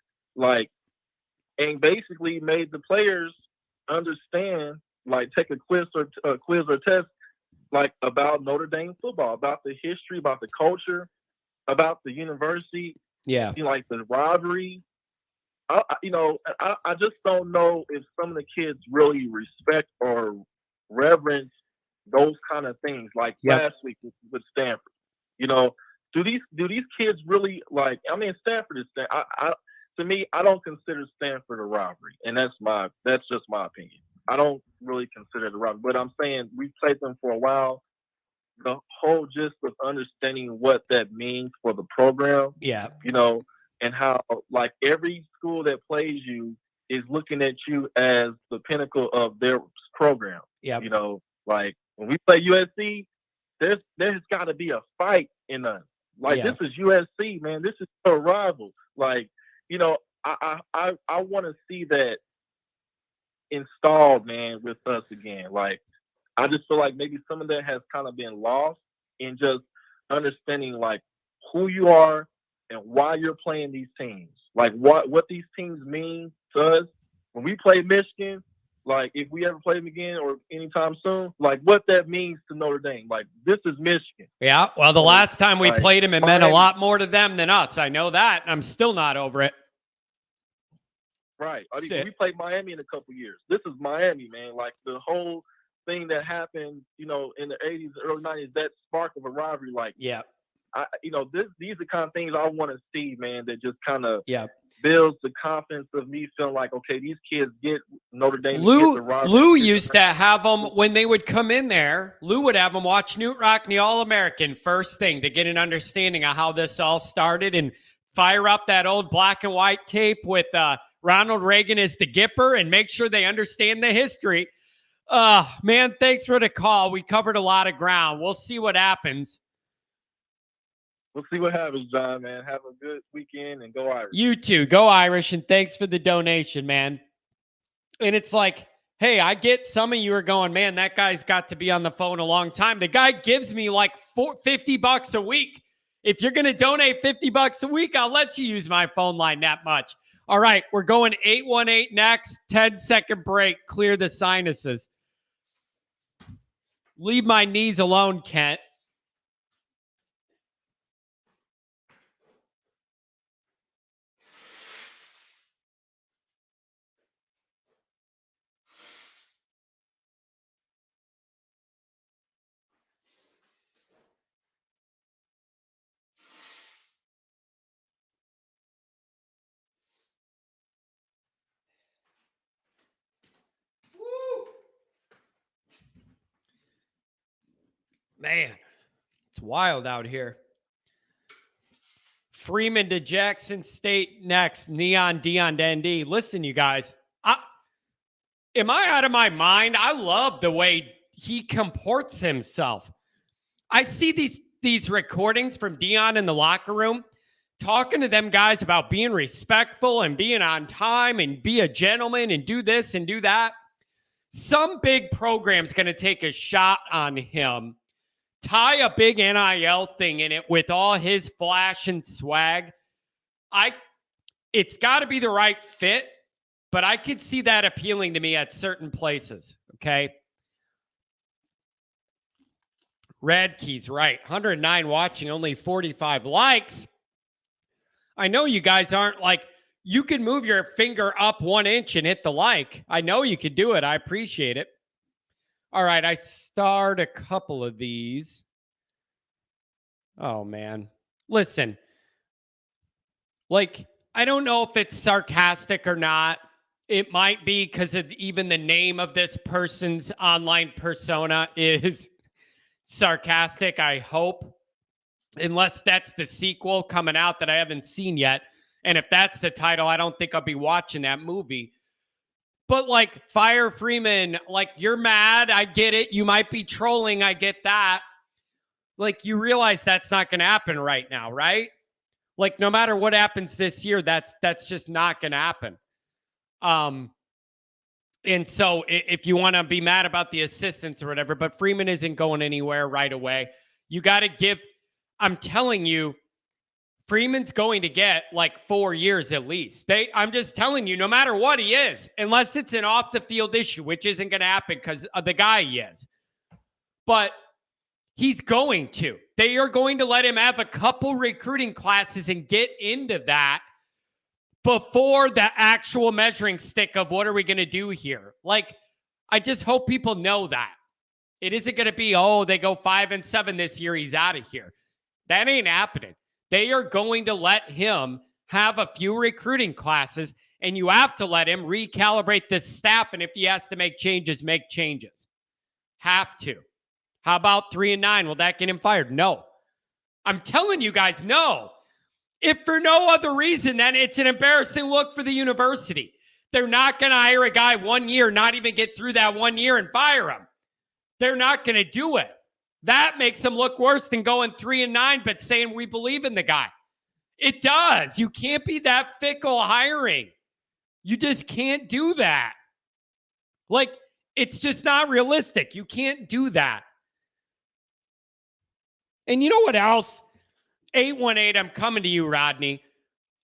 and basically made the players understand, take a quiz or test, about Notre Dame football, about the history, about the culture, about the university. Yeah. The rivalry. I just don't know if some of the kids really respect or reverence those kind of things. Last week with Stanford, do these kids really Stanford is to me, I don't consider Stanford a rivalry, and that's just my opinion. I don't really consider it a rivalry, but I'm saying we played them for a while. The whole gist of understanding what that means for the program, and how every school that plays you is looking at you as the pinnacle of their program. Yeah. When we play USC, there's got to be a fight in us. This is USC, man. This is a rival. I want to see that installed, man, with us again. I just feel like maybe some of that has kind of been lost in just understanding who you are and why you're playing these teams. What these teams mean to us. When we play Michigan, if we ever play them again or anytime soon, what that means to Notre Dame. This is Michigan. Yeah. Well, the last time we played them, it meant a lot more to them than us. I know that. And I'm still not over it. Right. We played Miami in a couple years. This is Miami, man. The whole thing that happened, in the 80s, early 90s, that spark of a rivalry. These are the kind of things I want to see, man, that just kind of builds the confidence of me feeling like, okay, these kids get Notre Dame. Lou used to have them when they would come in there. Lou would have them watch Newt Rockne All-American first thing to get an understanding of how this all started and fire up that old black and white tape with Ronald Reagan as the Gipper and make sure they understand the history. Man, thanks for the call. We covered a lot of ground. We'll see what happens. We'll see what happens, John, man. Have a good weekend and go Irish. You too. Go Irish, and thanks for the donation, man. And it's like, hey, I get some of you are going, man, that guy's got to be on the phone a long time. The guy gives me $50 a week. If you're going to donate $50 a week, I'll let you use my phone line that much. All right, we're going 818 next. 10-second break. Clear the sinuses. Leave my knees alone, Kent. Man, it's wild out here. Freeman to Jackson State next. Neon Dion to ND. Listen, you guys. Am I out of my mind? I love the way he comports himself. I see these recordings from Dion in the locker room talking to them guys about being respectful and being on time and be a gentleman and do this and do that. Some big program's going to take a shot on him, tie a big NIL thing in it with all his flash and swag. It's got to be the right fit, but I could see that appealing to me at certain places, okay? Red Key's right. 109 watching, only 45 likes. I know you guys aren't like, you can move your finger up 1 inch and hit the like. I know you could do it. I appreciate it. All right, I starred a couple of these. Oh, man. Listen, like, I don't know if it's sarcastic or not. It might be because of even the name of this person's online persona is sarcastic, I hope. Unless that's the sequel coming out that I haven't seen yet. And if that's the title, I don't think I'll be watching that movie. But like, fire Freeman, like, you're mad. I get it. You might be trolling. I get that. Like, you realize that's not going to happen right now, right? Like, no matter what happens this year, that's just not going to happen. And so if you want to be mad about the assistants or whatever, but Freeman isn't going anywhere right away. You got to give, I'm telling you, Freeman's going to get like 4 years at least. I'm just telling you, no matter what he is, unless it's an off the field issue, which isn't going to happen because of the guy he is. But he's going to. They are going to let him have a couple recruiting classes and get into that before the actual measuring stick of what are we going to do here. Like, I just hope people know that. It isn't going to be, oh, they go 5-7 this year, he's out of here. That ain't happening. They are going to let him have a few recruiting classes, and you have to let him recalibrate this staff, and if he has to make changes, make changes. Have to. How about 3-9? Will that get him fired? No. I'm telling you guys, no. If for no other reason, then it's an embarrassing look for the university. They're not going to hire a guy 1 year, not even get through that 1 year and fire him. They're not going to do it. That makes them look worse than going 3-9, but saying we believe in the guy. It does. You can't be that fickle hiring. You just can't do that. Like, it's just not realistic. You can't do that. And you know what else? 818, I'm coming to you, Rodney.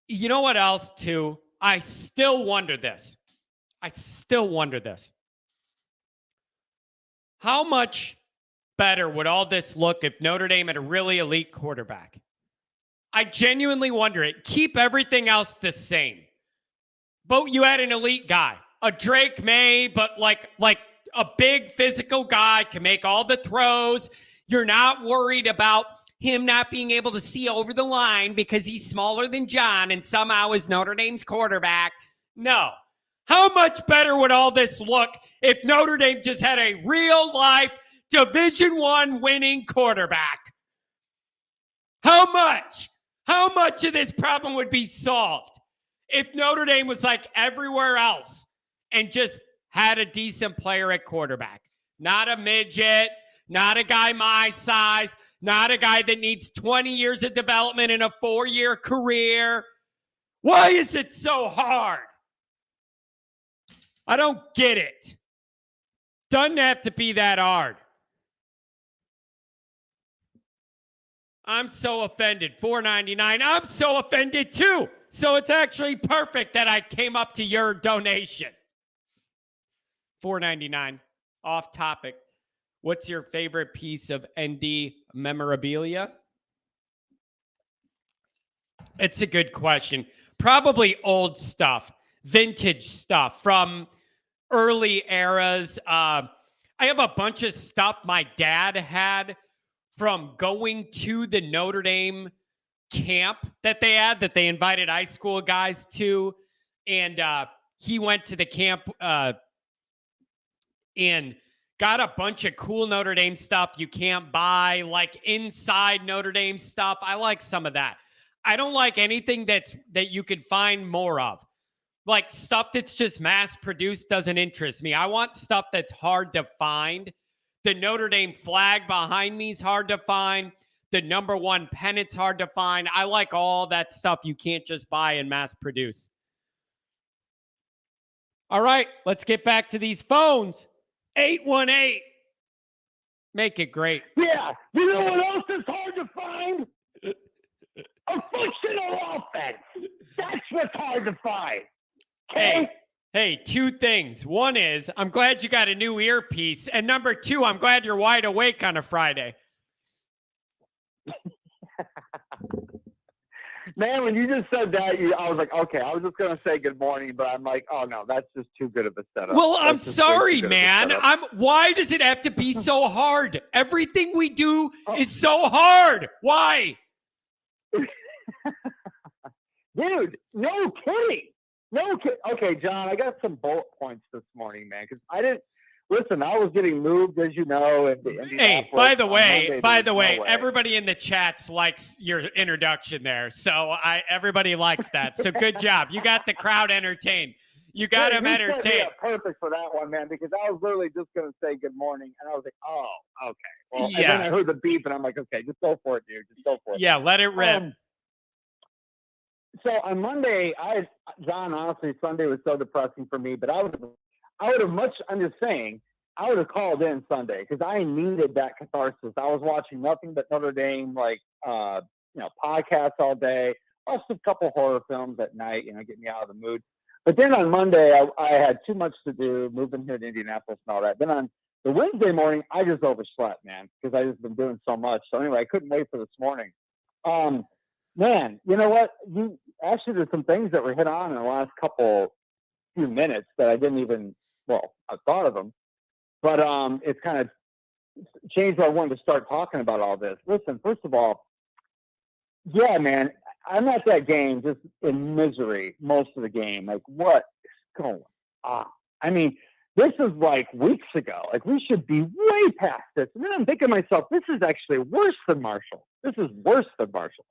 You know what else, too? I still wonder this. How much better would all this look if Notre Dame had a really elite quarterback? I genuinely wonder it. Keep everything else the same. But you had an elite guy, a Drake May, but like a big physical guy, can make all the throws. You're not worried about him not being able to see over the line because he's smaller than John and somehow is Notre Dame's quarterback. No. How much better would all this look if Notre Dame just had a real life Division I winning quarterback? How much of this problem would be solved if Notre Dame was like everywhere else and just had a decent player at quarterback? Not a midget, not a guy my size, not a guy that needs 20 years of development in a 4-year career. Why is it so hard? I don't get it. Doesn't have to be that hard. I'm so offended. $4.99. I'm so offended too. So it's actually perfect that I came up to your donation. $4.99. Off topic. What's your favorite piece of ND memorabilia? It's a good question. Probably old stuff, vintage stuff from early eras. I have a bunch of stuff my dad had from going to the Notre Dame camp that they invited high school guys to. And he went to the camp and got a bunch of cool Notre Dame stuff you can't buy, like inside Notre Dame stuff. I like some of that. I don't like anything that you could find more of. Like stuff that's just mass produced doesn't interest me. I want stuff that's hard to find. The Notre Dame flag behind me is hard to find. The #1 pennant's hard to find. I like all that stuff you can't just buy and mass produce. All right, let's get back to these phones. 818. Make it great. Yeah. You know what else is hard to find? A functional offense. That's what's hard to find. Okay? Hey, two things. One is, I'm glad you got a new earpiece. And number two, I'm glad you're wide awake on a Friday. Man, when you just said that, I was like, okay, I was just going to say good morning, but I'm like, oh, no, that's just too good of a setup. Well, I'm sorry, man. Why does it have to be so hard? Everything we do is so hard. Why? Dude, no kidding. No kidding. Okay, John, I got some bullet points this morning, man, because I didn't. Listen, I was getting moved, as you know. Hey, by the way, everybody in the chats likes your introduction there. So everybody likes that. So good job. You got the crowd entertained. You got them entertained. Perfect for that one, man, because I was literally just going to say good morning, and I was like, oh, okay. Well, yeah. And then I heard the beep, and I'm like, okay, just go for it, dude. Just go for it. Yeah, let it rip. So on Monday, John, honestly, Sunday was so depressing for me, but I would have called in Sunday because I needed that catharsis. I was watching nothing but Notre Dame, podcasts all day, watched a couple horror films at night, get me out of the mood. But then on Monday, I had too much to do, moving here to Indianapolis and all that. Then on the Wednesday morning, I just overslept, man, because I just been doing so much. So anyway, I couldn't wait for this morning. Man, you know what? There's some things that were hit on in the last few minutes that I didn't even, I thought of them, but it's kind of changed why I wanted to start talking about all this. Listen, first of all, yeah, man, I'm at that game just in misery most of the game. Like, what is going on? I mean, this is like weeks ago. Like, we should be way past this. And then I'm thinking to myself, this is actually worse than Marshall. This is worse than Marshall.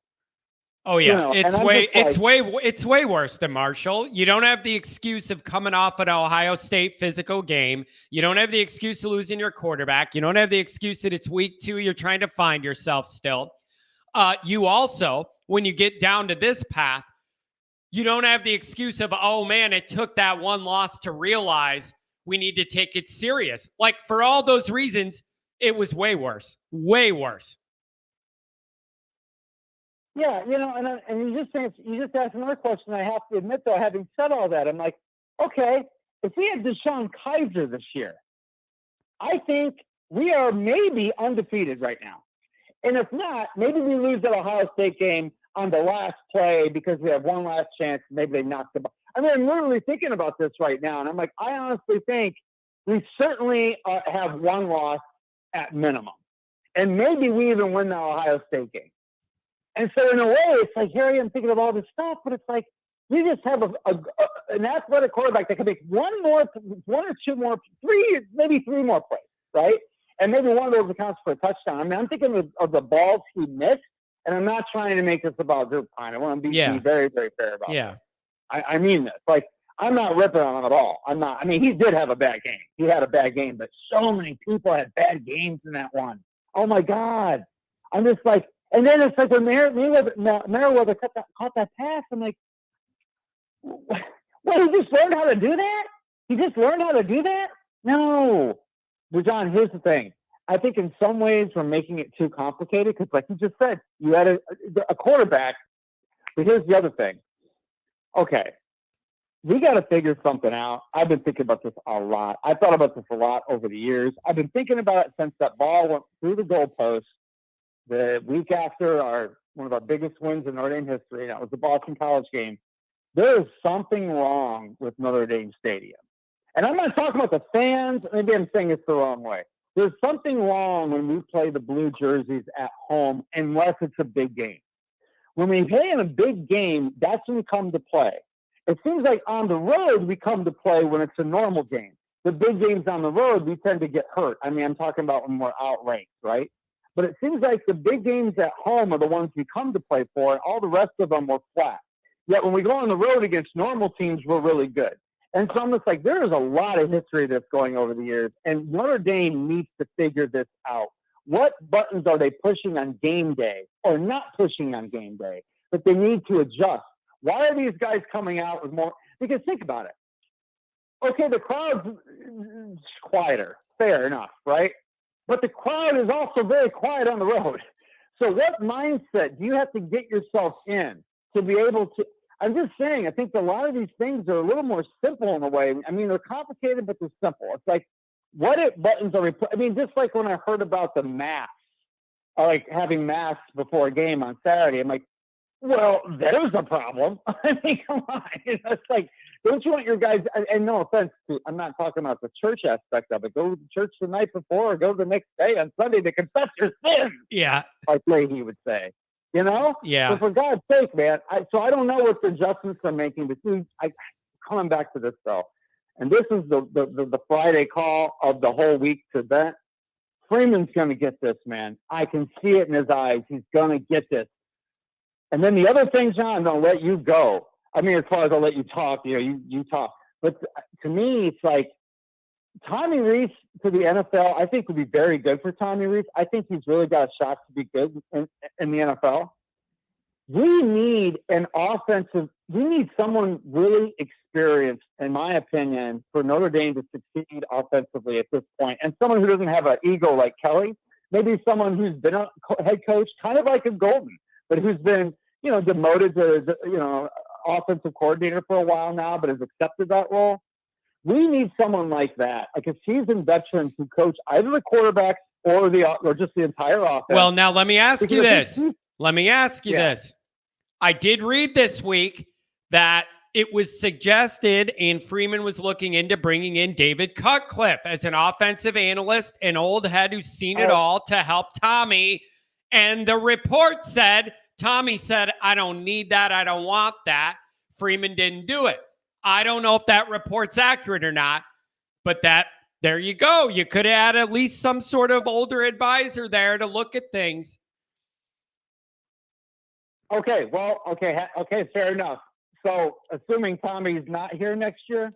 Oh yeah, it's way worse than Marshall. You don't have the excuse of coming off an Ohio State physical game. You don't have the excuse of losing your quarterback. You don't have the excuse that it's week 2. You're trying to find yourself still. You also, when you get down to this path, you don't have the excuse of, oh man, it took that one loss to realize we need to take it serious. Like, for all those reasons, it was way worse. Way worse. Yeah, and you just asked another question. I have to admit, though, having said all that, I'm like, okay, if we had Deshaun Kaiser this year, I think we are maybe undefeated right now. And if not, maybe we lose that Ohio State game on the last play because we have one last chance. Maybe they knocked the ball. I mean, I'm literally thinking about this right now, and I'm like, I honestly think we certainly have one loss at minimum. And maybe we even win the Ohio State game. And so in a way, it's like, here I am thinking of all this stuff, but it's like, we just have an athletic quarterback that can make one or two more, maybe three more plays, right? And maybe one of those accounts for a touchdown. I mean, I'm thinking of the balls he missed, and I'm not trying to make this about Drew Pine. I want to be very, very fair about it. I mean this. Like, I'm not ripping on him at all. I'm not. I mean, he did have a bad game. He had a bad game, but so many people had bad games in that one. Oh, my God. I'm just like, and then it's like when Merriweather caught that pass, I'm like, what, he just learned how to do that? He just learned how to do that? No. But John, here's the thing. I think in some ways we're making it too complicated because, like you just said, you had a quarterback. But here's the other thing. Okay, we got to figure something out. I've been thinking about this a lot. I thought about this a lot over the years. I've been thinking about it since that ball went through the goalpost the week after one of our biggest wins in Notre Dame history. That was the Boston College game. There is something wrong with Notre Dame Stadium. And I'm not talking about the fans. Maybe I'm saying it's the wrong way. There's something wrong when we play the blue jerseys at home unless it's a big game. When we play in a big game, that's when we come to play. It seems like on the road we come to play when it's a normal game. the big games on the road, we tend to get hurt. I mean, I'm talking about when we're outranked, right? But it seems like the big games at home are the ones we come to play for, and all the rest of them were flat. Yet when we go on the road against normal teams, we're really good. And so I'm just like, there is a lot of history that's going over the years, and Notre Dame needs to figure this out. What buttons are they pushing on game day or not pushing on game day that they need to adjust? Why are these guys coming out with more? Because think about it. Okay, the crowd's quieter. Fair enough, right? But the crowd is also very quiet on the road. So what mindset do you have to get yourself in to be able to? I'm just saying, I think a lot of these things are a little more simple in a way. I mean, they're complicated, but they're simple. It's like, what buttons are we I mean, just like when I heard about the masks, like having masks before a game on Saturday, I'm like, well, there's a problem. I mean, come on. It's like, don't you want your guys, and no offense to, I'm not talking about the church aspect of it. Go to church the night before or go the next day on Sunday to confess your sins. Yeah. Like Leahy would say, you know? Yeah. So for God's sake, man, so I don't know what the adjustments they're making, but coming back to this though, and this is the Friday call of the whole week to that. Freeman's going to get this, man. I can see it in his eyes. He's going to get this. And then the other thing, John, I'm going to let you go. I mean, as far as I'll let you talk, you talk. But to me, it's like Tommy Rees to the NFL, I think would be very good for Tommy Rees. I think he's really got a shot to be good in the NFL. We need we need someone really experienced, in my opinion, for Notre Dame to succeed offensively at this point. And someone who doesn't have an ego like Kelly, maybe someone who's been a head coach, kind of like a Golden, but who's been, demoted to, offensive coordinator for a while now, but has accepted that role. We need someone like that, like a seasoned veteran who coach either the quarterbacks or just the entire offense. Well, now let me ask you this. I did read this week that it was suggested, and Freeman was looking into bringing in David Cutcliffe as an offensive analyst, an old head who's seen it all, to help Tommy. And the report said, Tommy said, I don't need that. I don't want that. Freeman didn't do it. I don't know if that report's accurate or not, but there you go. You could add at least some sort of older advisor there to look at things. Okay, fair enough. So assuming Tommy's not here next year,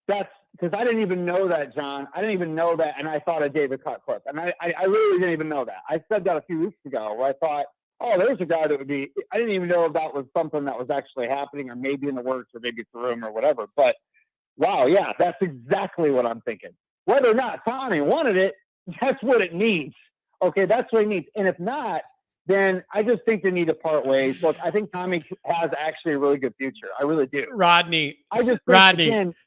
that's because I didn't even know that, John. I didn't even know that, and I thought of David Cutcliffe. And I really didn't even know that. I said that a few weeks ago where I thought, oh, there's a guy that would be – I didn't even know if that was something that was actually happening or maybe in the works or maybe it's a rumor or whatever. But, wow, yeah, that's exactly what I'm thinking. Whether or not Tommy wanted it, that's what it needs. Okay, that's what he needs. And if not, then I just think they need to part ways. Look, I think Tommy has actually a really good future. I really do. Rodney,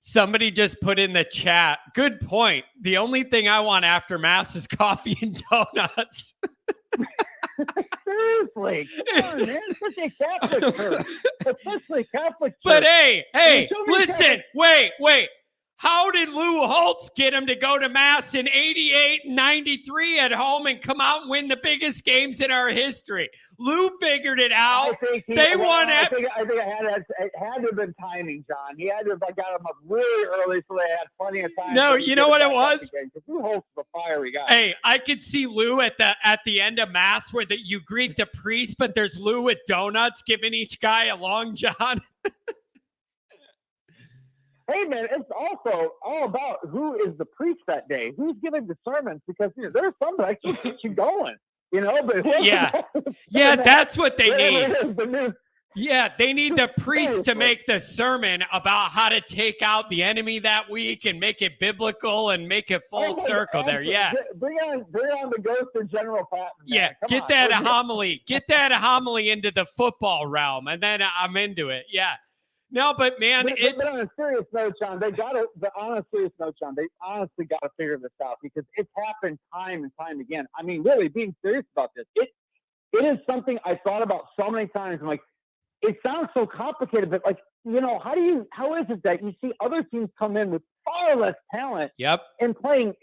somebody just put in the chat. Good point. The only thing I want after Mass is coffee and donuts. Seriously, come on, man. Especially a Catholic church. Especially Catholic church. But hey, listen, wait. How did Lou Holtz get him to go to Mass in 88 and 93 at home and come out and win the biggest games in our history? Lou figured it out. I think it had to have been timing, John. He had to have got him up really early so they had plenty of time. No, you know what it was? Lou Holtz is a fiery guy. Hey, I could see Lou at the end of Mass where you greet the priest, but there's Lou with donuts giving each guy a long john. Hey, man, it's also all about who is the priest that day, who's giving the sermons, because there's some that actually keep you going, but that's what they need. Yeah, they need the priest to make the sermon about how to take out the enemy that week and make it biblical and make it full circle there. Yeah. Bring on the ghost of General Patton. Yeah, get that homily into the football realm, and then I'm into it. Yeah. No, but man, but on a serious note, John, they honestly got to figure this out because it's happened time and time again. I mean, really being serious about this, it is something I thought about so many times. I'm like, it sounds so complicated, but how is it that you see other teams come in with far less talent? Yep. And playing,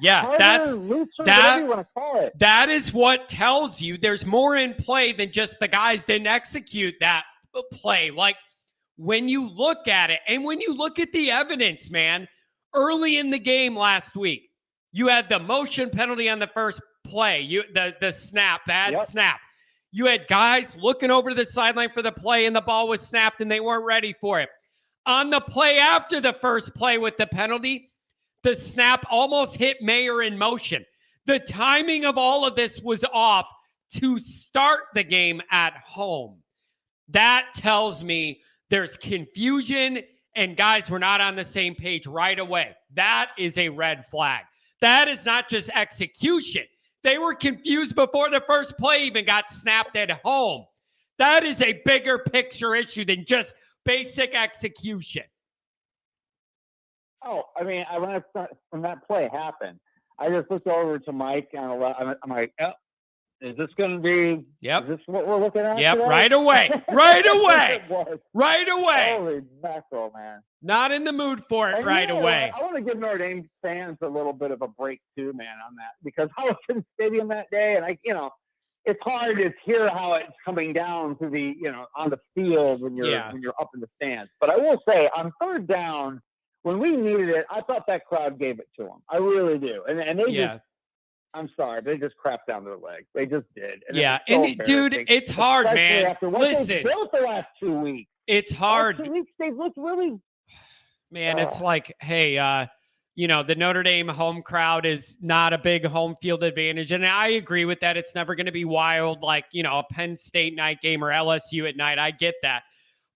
that's looser, whatever you want to call it. That is what tells you there's more in play than just the guys didn't execute that play. Like, when you look at it and when you look at the evidence, man, Early in the game last week, you had the motion penalty on the first play. The snap, bad snap. You had guys looking over to the sideline for the play, and the ball was snapped, and they weren't ready for it. On the play after the first play with the penalty, the snap almost hit Mayer in motion. The timing of all of this was off to start the game at home. That tells me there's confusion and guys were not on the same page right away. That is a red flag. That is not just execution. They were confused before the first play even got snapped at home. That is a bigger picture issue than just basic execution. Oh, I mean, when that play happened, I just looked over to Mike and I'm like, oh, is this going to be? Yep. Is this what we're looking at? Yep. Today? Right away. Right away. Right away. Holy mackerel, man! Not in the mood for it and right away. I want to give Notre Dame fans a little bit of a break too, man, on that, because I was in the stadium that day, and it's hard to hear how it's coming down to the, on the field when you're up in the stands. But I will say, on third down, when we needed it, I thought that crowd gave it to them. I really do, and they just. I'm sorry, they just crapped down their legs. They just did. And dude, it's hard, man. After what they built the last 2 weeks. It's hard. The last 2 weeks, they've looked really. Man, it's like, hey, the Notre Dame home crowd is not a big home field advantage. And I agree with that. It's never going to be wild like, a Penn State night game or LSU at night. I get that.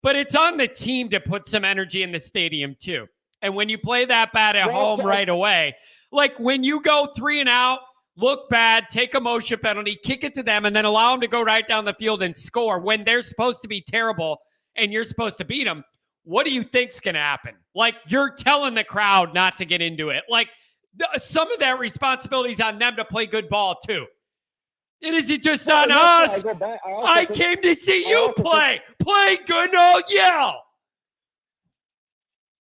But it's on the team to put some energy in the stadium, too. And when you play that bad at home right away, like when you go 3 and out, look bad, take a motion penalty, kick it to them, and then allow them to go right down the field and score when they're supposed to be terrible and you're supposed to beat them. What do you think's going to happen? Like, you're telling the crowd not to get into it. Like, some of that responsibility is on them to play good ball, too. It isn't just on us. I came to see you play. Play good and I'll yell.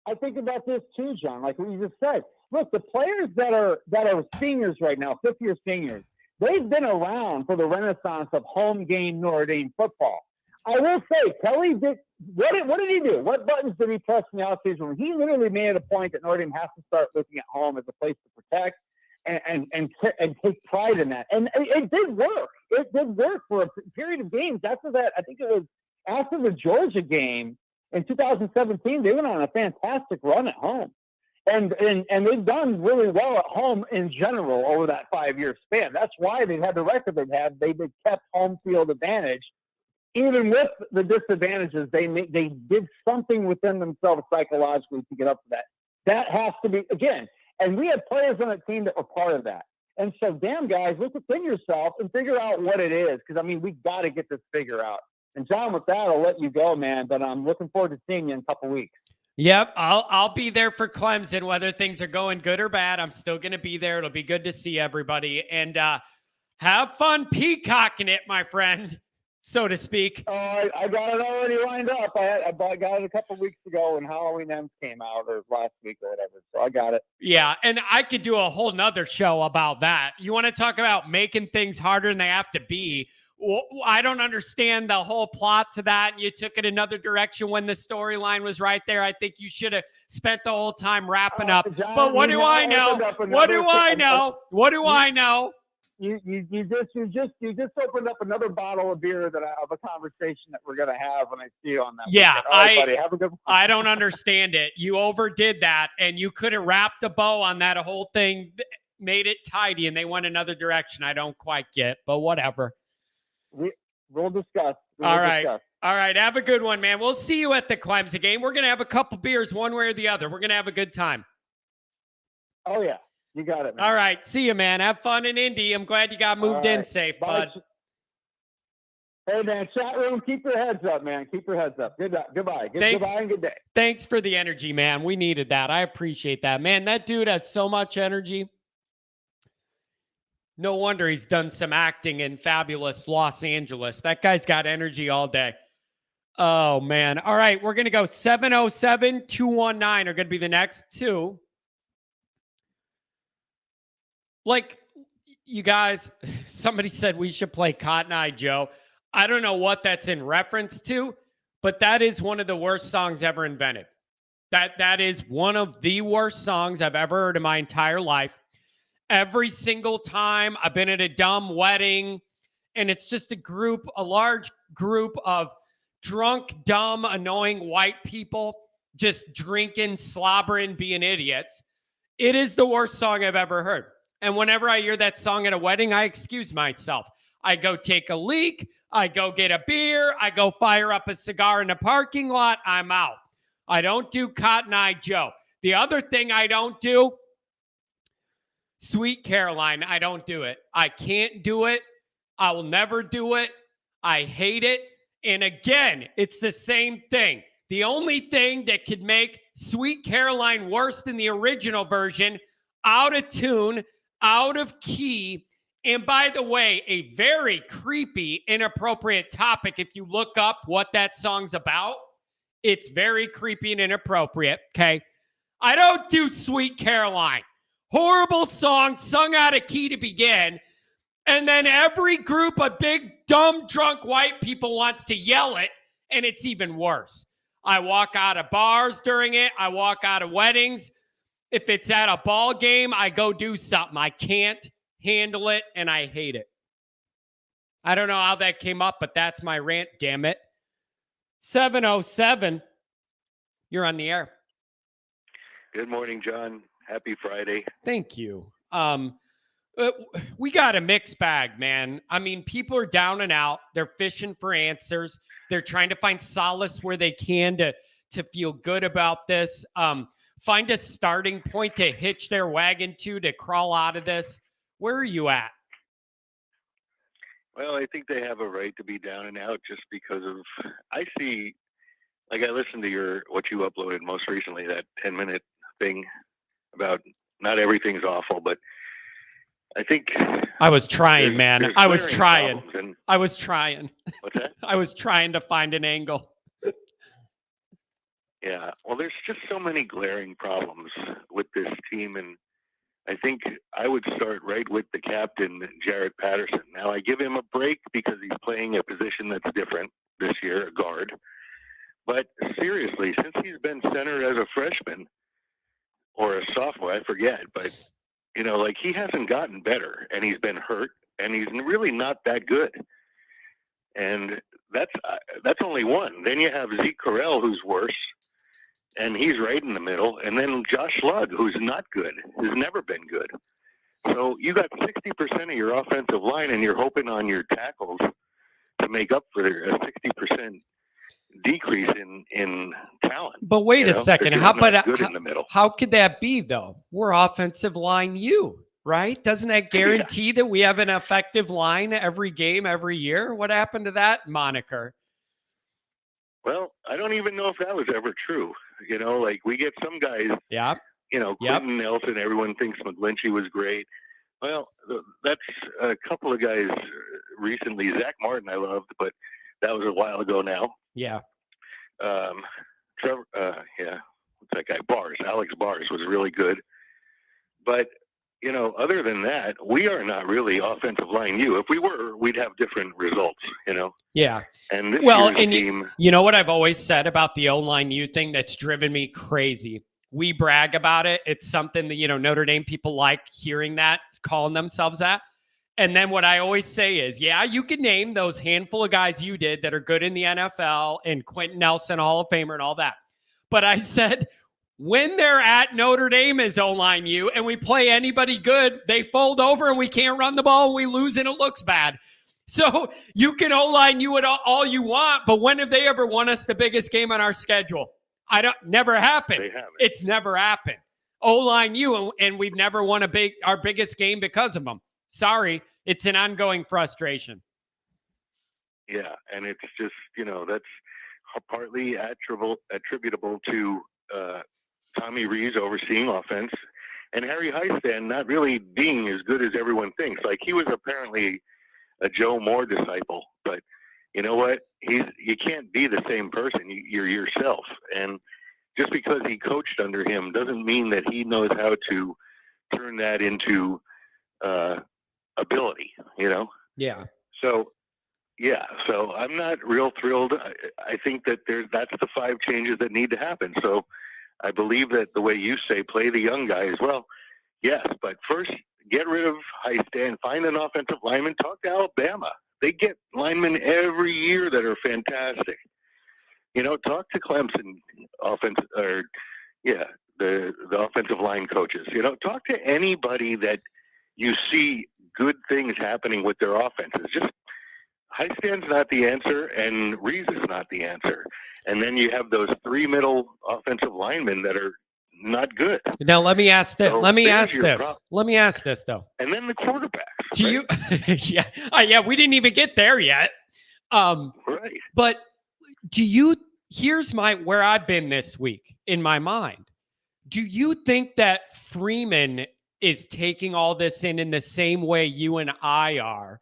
I think about this, too, John, like what you just said. Look, the players that are seniors right now, fifth-year seniors, they've been around for the renaissance of home game Notre Dame football. I will say, Kelly did what did he do? What buttons did he press in the offseason? He literally made it a point that Notre Dame has to start looking at home as a place to protect and take pride in that. And it did work. It did work for a period of games. After that, I think it was after the Georgia game in 2017, they went on a fantastic run at home. And they've done really well at home in general over that 5-year span. That's why they've had the record they've had. They've kept home field advantage. Even with the disadvantages, they did something within themselves psychologically to get up to that. That has to be, again, and we had players on the team that were part of that. And so, damn, guys, look within yourself and figure out what it is. Because, I mean, we got to get this figured out. And, John, with that, I'll let you go, man. But I'm looking forward to seeing you in a couple weeks. Yep, I'll be there for Clemson, whether things are going good or bad. I'm still going to be there. It'll be good to see everybody. And have fun peacocking it, my friend, so to speak. Oh, I got it already lined up. I got it a couple weeks ago when Halloween Ends came out, or last week or whatever. So I got it. Yeah, and I could do a whole nother show about that. You want to talk about making things harder than they have to be? I don't understand the whole plot to that. And you took it another direction when the storyline was right there. I think you should have spent the whole time wrapping up. John, but what do I know? What do I know? What do I know? You just opened up another bottle of beer of a conversation that we're gonna have when I see you on that. Yeah, right, buddy. Have a good one. I don't understand it. You overdid that, and you could have wrapped a bow on that whole thing, made it tidy, and they went another direction. I don't quite get, but whatever. We'll discuss. All right. Have a good one, man. We'll see you at the Clemson game. We're going to have a couple beers one way or the other. We're going to have a good time. Oh, yeah. You got it, man. All right. See you, man. Have fun in Indy. I'm glad you got moved in safe, bud. Hey, man, chat room, keep your heads up, man. Keep your heads up. Goodbye. Goodbye and good day. Thanks for the energy, man. We needed that. I appreciate that. Man, that dude has so much energy. No wonder he's done some acting in fabulous Los Angeles. That guy's got energy all day. Oh, man. All right, we're going to go 707-219 are going to be the next two. Like, you guys, somebody said we should play Cotton Eye Joe. I don't know what that's in reference to, but that is one of the worst songs ever invented. That is one of the worst songs I've ever heard in my entire life. Every single time I've been at a dumb wedding, and it's just a large group of drunk, dumb, annoying white people just drinking, slobbering, being idiots. It is the worst song I've ever heard. And whenever I hear that song at a wedding, I excuse myself. I go take a leak. I go get a beer. I go fire up a cigar in the parking lot. I'm out. I don't do Cotton Eye Joe. The other thing I don't do, Sweet Caroline, I don't do it. I can't do it. I will never do it. I hate it. And again, it's the same thing. The only thing that could make Sweet Caroline worse than the original version, out of tune, out of key, and by the way, a very creepy, inappropriate topic. If you look up what that song's about, it's very creepy and inappropriate, okay? I don't do Sweet Caroline. Horrible song, sung out of key to begin. And then every group of big, dumb, drunk white people wants to yell it, and it's even worse. I walk out of bars during it. I walk out of weddings. If it's at a ball game, I go do something. I can't handle it, and I hate it. I don't know how that came up, but that's my rant, damn it. 707, you're on the air. Good morning, John. Happy Friday. Thank you. We got a mixed bag, man. I mean, people are down and out. They're fishing for answers. They're trying to find solace where they can to feel good about this. Find a starting point to hitch their wagon to crawl out of this. Where are you at? Well, I think they have a right to be down and out just because of, I see, like I listened to what you uploaded most recently, that 10-minute thing about not everything's awful, but I think I was trying, man. I was trying. I was trying. What's that? I was trying to find an angle. Yeah. Well, there's just so many glaring problems with this team, and I think I would start right with the captain, Jared Patterson. Now, I give him a break because he's playing a position that's different this year, a guard. But seriously, since he's been center as a freshman or a sophomore, I forget, but like he hasn't gotten better, and he's been hurt, and he's really not that good. And that's only one. Then you have Zeke Correll, who's worse, and he's right in the middle. And then Josh Lugg, who's not good, has never been good. So you got 60% of your offensive line, and you're hoping on your tackles to make up for a 60% decrease in talent. But wait a second. How could that be, though? We're offensive line you, right? Doesn't that guarantee that we have an effective line every game, every year? What happened to that moniker? Well, I don't even know if that was ever true. Like we get some guys, Quentin Nelson, everyone thinks McGlinchey was great. Well, that's a couple of guys recently. Zach Martin I loved, but that was a while ago now. Yeah. Trevor, what's that guy? Alex Bars was really good. But, other than that, we are not really offensive line you. If we were, we'd have different results, Yeah. And this year's team. You know what I've always said about the O-line you thing that's driven me crazy? We brag about it. It's something that, Notre Dame people like hearing that, calling themselves that. And then what I always say is, you can name those handful of guys you did that are good in the NFL and Quentin Nelson, Hall of Famer and all that. But I said, when they're at Notre Dame as O-line you and we play anybody good, they fold over and we can't run the ball and we lose and it looks bad. So you can O-line you at all you want, but when have they ever won us the biggest game on our schedule? Never happened. They haven't. It's never happened. O-line you, and we've never won our biggest game because of them. Sorry, it's an ongoing frustration. Yeah, and it's just, that's partly attributable to Tommy Rees overseeing offense and Harry Highstand not really being as good as everyone thinks. Like, he was apparently a Joe Moore disciple, but you know what? You can't be the same person. You're yourself. And just because he coached under him doesn't mean that he knows how to turn that into ability, Yeah. So I'm not real thrilled. I think that that's the 5 changes that need to happen. So I believe that the way you say, play the young guys. Well, yes, but first get rid of high stand, find an offensive lineman, talk to Alabama. They get linemen every year that are fantastic. Talk to Clemson the offensive line coaches. Talk to anybody that you see good things happening with their offenses. Just high stand's not the answer, and Rees is not the answer. And then you have those 3 middle offensive linemen that are not good. Now let me ask this. So Let me there's ask your this. problem. Let me ask this though. And then the quarterbacks. Do you? Yeah. We didn't even get there yet. Right. But do you? Here's where I've been this week in my mind. Do you think that Freeman is taking all this in the same way you and I are?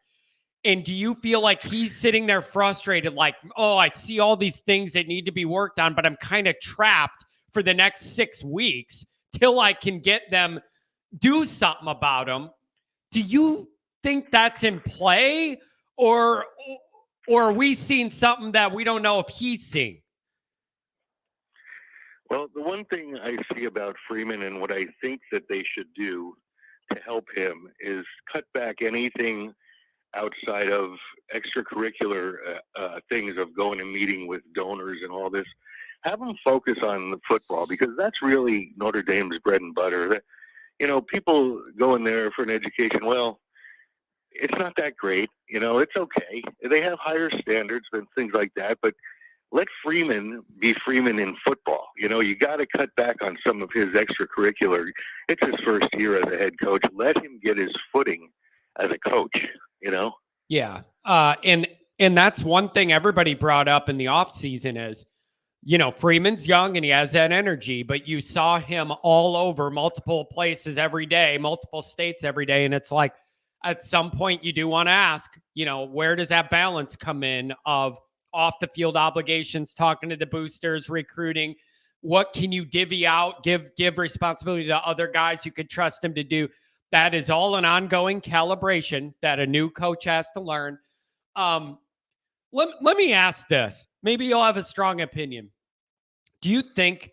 And do you feel like he's sitting there frustrated, like, oh, I see all these things that need to be worked on, but I'm kind of trapped for the next 6 weeks till I can get them do something about them? Do you think that's in play, or are we seeing something that we don't know if he's seeing? Well, the one thing I see about Freeman and what I think that they should do to help him is cut back anything outside of extracurricular things of going and meeting with donors and all this. Have them focus on the football, because that's really Notre Dame's bread and butter. People go in there for an education. Well, it's not that great. It's okay. They have higher standards than things like that, but let Freeman be Freeman in football. You got to cut back on some of his extracurricular. It's his first year as a head coach. Let him get his footing as a coach, Yeah. And that's one thing everybody brought up in the offseason is, Freeman's young and he has that energy, but you saw him all over multiple places every day, multiple states every day. And it's like, at some point you do want to ask, where does that balance come in of off the field obligations, talking to the boosters, recruiting? What can you divvy out, give responsibility to other guys who could trust him to do? That is all an ongoing calibration that a new coach has to learn. Let me ask this. Maybe you'll have a strong opinion. Do you think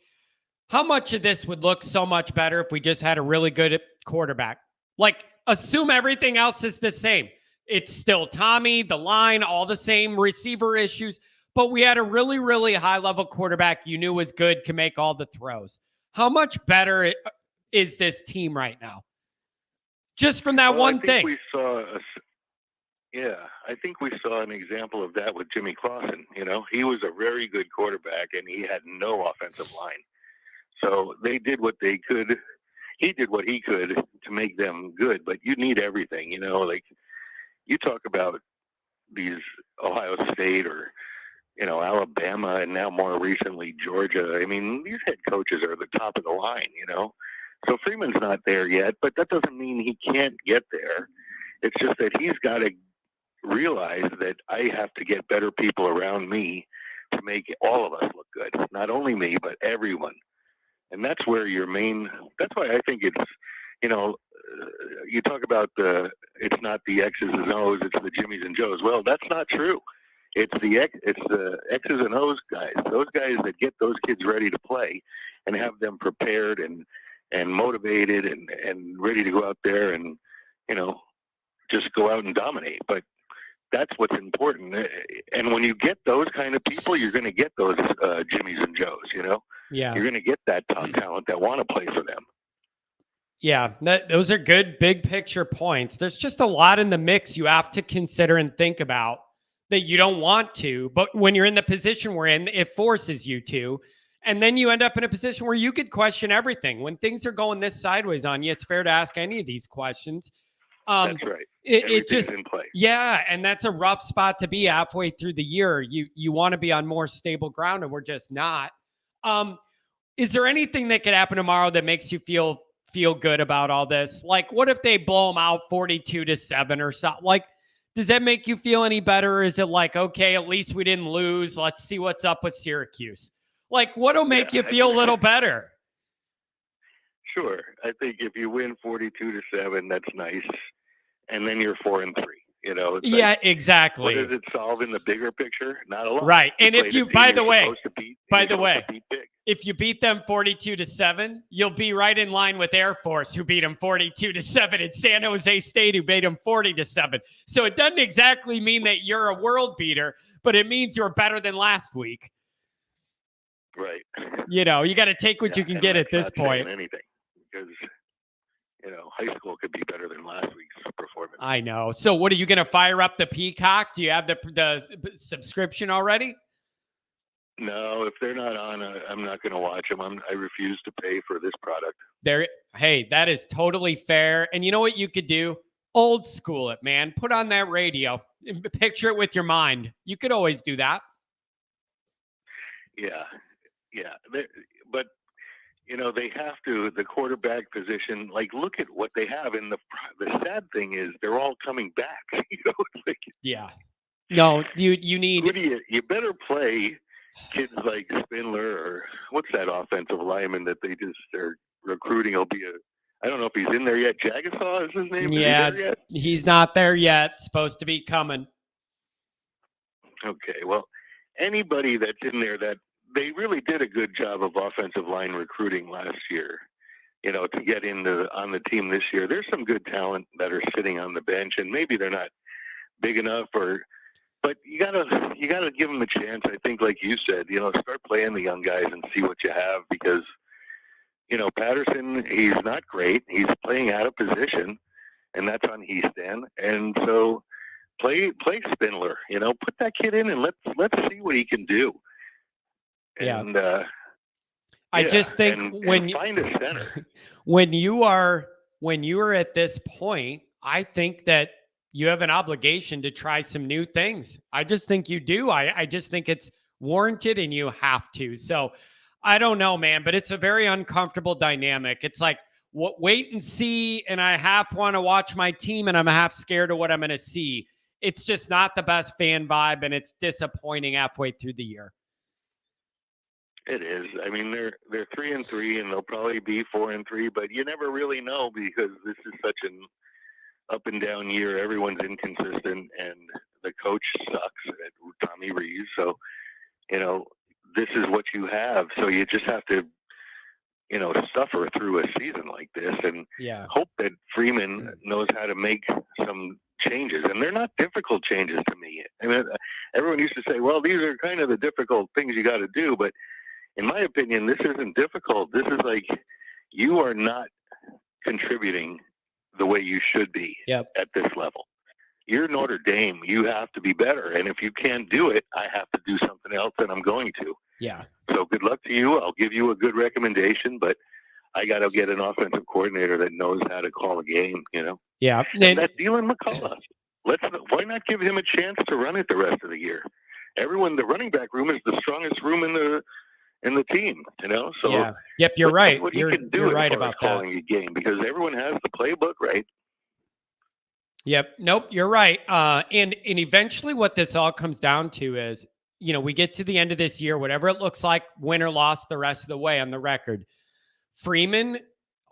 how much of this would look so much better if we just had a really good quarterback? Like, assume everything else is the same. It's still Tommy, the line, all the same receiver issues, but we had a really, really high-level quarterback you knew was good, can make all the throws. How much better is this team right now? Just from that one thing. I think we saw an example of that with Jimmy Clausen. He was a very good quarterback, and he had no offensive line. So they did what they could. He did what he could to make them good, but you need everything. Like you talk about these Ohio State or, Alabama, and now more recently Georgia. I mean, these head coaches are the top of the line, So Freeman's not there yet, but that doesn't mean he can't get there. It's just that he's got to realize that I have to get better people around me to make all of us look good. Not only me, but everyone. And that's where that's why I think it's, you talk about it's not the X's and O's, it's the Jimmys and Joes. Well, that's not true. It's the X's and O's guys, those guys that get those kids ready to play and have them prepared and motivated and ready to go out there and, just go out and dominate. But that's what's important. And when you get those kind of people, you're going to get those Jimmys and Joes, Yeah. You're going to get that top talent that want to play for them. Yeah, those are good big picture points. There's just a lot in the mix you have to consider and think about that you don't want to, but when you're in the position we're in, it forces you to. And then you end up in a position where you could question everything. When things are going this sideways on you, it's fair to ask any of these questions. That's right. It just in play. Yeah, and that's a rough spot to be halfway through the year. You want to be on more stable ground, and we're just not. Is there anything that could happen tomorrow that makes you feel good about all this? Like, what if they blow them out 42-7 or something? Like, does that make you feel any better? Or is it like, okay, at least we didn't lose. Let's see what's up with Syracuse. Like, what'll make you feel a little better? Sure. I think if you win 42-7, that's nice. And then you're 4-3. You know, it's Yeah, like, what exactly. does it solve in the bigger picture? Not a lot. Right. And if you, by the way, beat big. if you beat them 42-7, you'll be right in line with Air Force, who beat them 42-7, and San Jose State, who beat them 40-7. So it doesn't exactly mean that you're a world beater, but it means you're better than last week. Right. You know, you got to take what you can get at this point. Anything, because you know, high school could be better than last week's performance. I know. So what are you going to fire up the Peacock? Do you have the subscription already? No, if they're not on, I'm not going to watch them. I refuse to pay for this product. Hey, that is totally fair. And you know what you could do? Old school it, man. Put on that radio. Picture it with your mind. You could always do that. Yeah. But, you know, they have to, the quarterback position, like, look at what they have. And the sad thing is they're all coming back. You know, it's like, yeah. No, you need. You better play kids like Spindler, or what's that offensive lineman that they just are recruiting? He'll be I don't know if he's in there yet. Jagasaw is his name? Yeah, he's not there yet. Supposed to be coming. Okay, well, anybody that's in there, that they really did a good job of offensive line recruiting last year, you know, to get on the team this year. There's some good talent that are sitting on the bench, and maybe they're not big enough, but you gotta give them a chance. I think, like you said, you know, start playing the young guys and see what you have, because, you know, Patterson, he's not great. He's playing out of position, and that's on Easton. And so play Spindler, you know, put that kid in and let's see what he can do. And I just think when you find a center, when you are at this point, I think that you have an obligation to try some new things. I just think you do. I just think it's warranted and you have to. So I don't know, man, but it's a very uncomfortable dynamic. It's like, wait and see. And I half want to watch my team and I'm half scared of what I'm going to see. It's just not the best fan vibe, and it's disappointing halfway through the year. It is. I mean, they're 3-3 and they'll probably be 4-3, but you never really know, because this is such an up and down year. Everyone's inconsistent, and the coach sucks at Tommy Rees. So, you know, this is what you have. So you just have to, you know, suffer through a season like this and hope that Freeman knows how to make some changes. And they're not difficult changes to me. I mean, everyone used to say, well, these are kind of the difficult things you got to do. But in my opinion, this isn't difficult. This is like, you are not contributing the way you should be at this level. You're Notre Dame. You have to be better. And if you can't do it, I have to do something else, and I'm going to. Yeah. So good luck to you. I'll give you a good recommendation, but I got to get an offensive coordinator that knows how to call a game, you know? Yeah. And that Dylan McCullough, why not give him a chance to run it the rest of the year? The running back room is the strongest room in the team, you know? So you're right. What you can do you're right about calling a game, because everyone has the playbook, right? Yep. Nope. You're right. And eventually what this all comes down to is, you know, we get to the end of this year, whatever it looks like, win or loss the rest of the way on the record. Freeman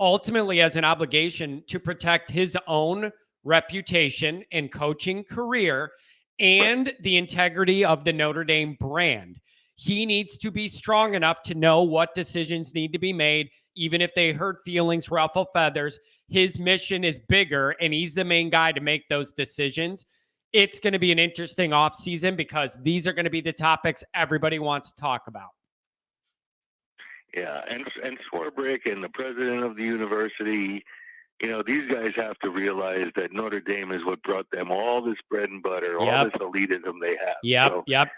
ultimately has an obligation to protect his own reputation and coaching career and the integrity of the Notre Dame brand. He needs to be strong enough to know what decisions need to be made, even if they hurt feelings, ruffle feathers. His mission is bigger, and he's the main guy to make those decisions. It's going to be an interesting offseason, because these are going to be the topics everybody wants to talk about. Yeah, and Swarbrick and the president of the university, you know, these guys have to realize that Notre Dame is what brought them all this bread and butter, all this elitism they have.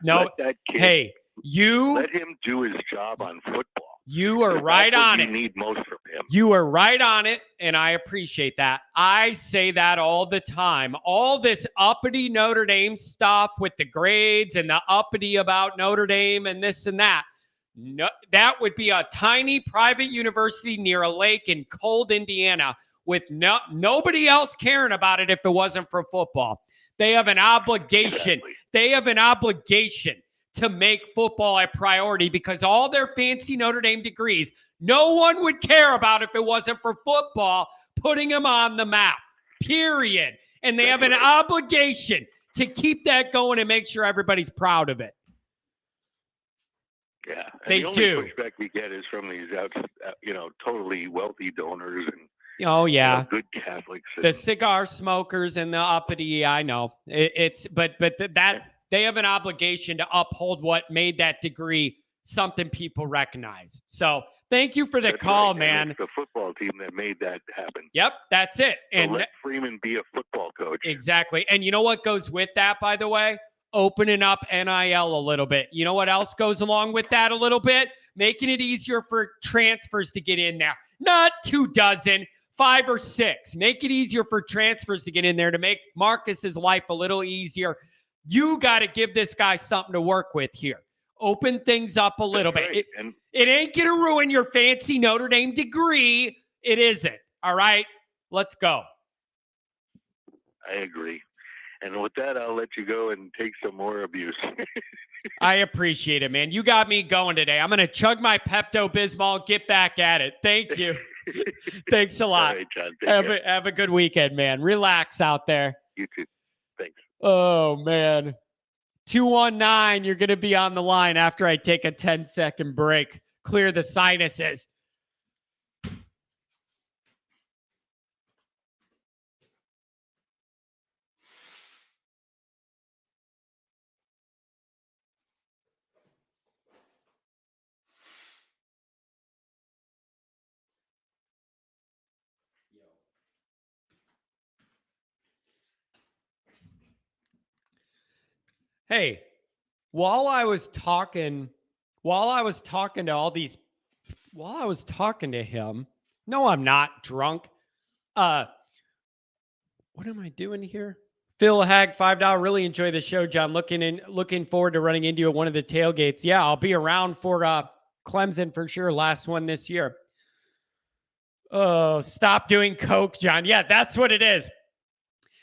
No, let that kid, let him do his job on football. You are right on it. You need most from him. You are right on it, and I appreciate that. I say that all the time. All this uppity Notre Dame stuff with the grades and the uppity about Notre Dame and this and that. No, that would be a tiny private university near a lake in cold Indiana with nobody else caring about it if it wasn't for football. They have an obligation. Exactly. They have an obligation to make football a priority, because all their fancy Notre Dame degrees, no one would care about if it wasn't for football putting them on the map, period. And they have an obligation to keep that going and make sure everybody's proud of it. Yeah, and They the only do. pushback we get is from these totally wealthy donors and Oh yeah, good Catholics. the cigar smokers and the uppity. I know but they have an obligation to uphold what made that degree something people recognize. So thank you for the call, right. man. And it's the football team that made that happen. Yep, that's it. So And let Freeman be a football coach. Exactly. And you know what goes with that, by the way? Opening up NIL a little bit. You know what else goes along with that a little bit? Making it easier for transfers to get in there. Not 24, 5 or 6. Make it easier for transfers to get in there to make Marcus's life a little easier. You got to give this guy something to work with here. Open things up a little bit. Right. It ain't going to ruin your fancy Notre Dame degree. It isn't. All right? Let's go. I agree. And with that, I'll let you go and take some more abuse. I appreciate it, man. You got me going today. I'm going to chug my Pepto-Bismol, get back at it. Thank you. Thanks a lot. All right, John. Have a good weekend, man. Relax out there. You too. Thanks. Oh, man. 219, you're going to be on the line after I take a 10-second break. Clear the sinuses. Hey, while I was talking to him, no, I'm not drunk. What am I doing here? Phil Hag, $5. Really enjoy the show, John. Looking forward to running into you at one of the tailgates. Yeah, I'll be around for Clemson for sure. Last one this year. Oh, stop doing coke, John. Yeah, that's what it is.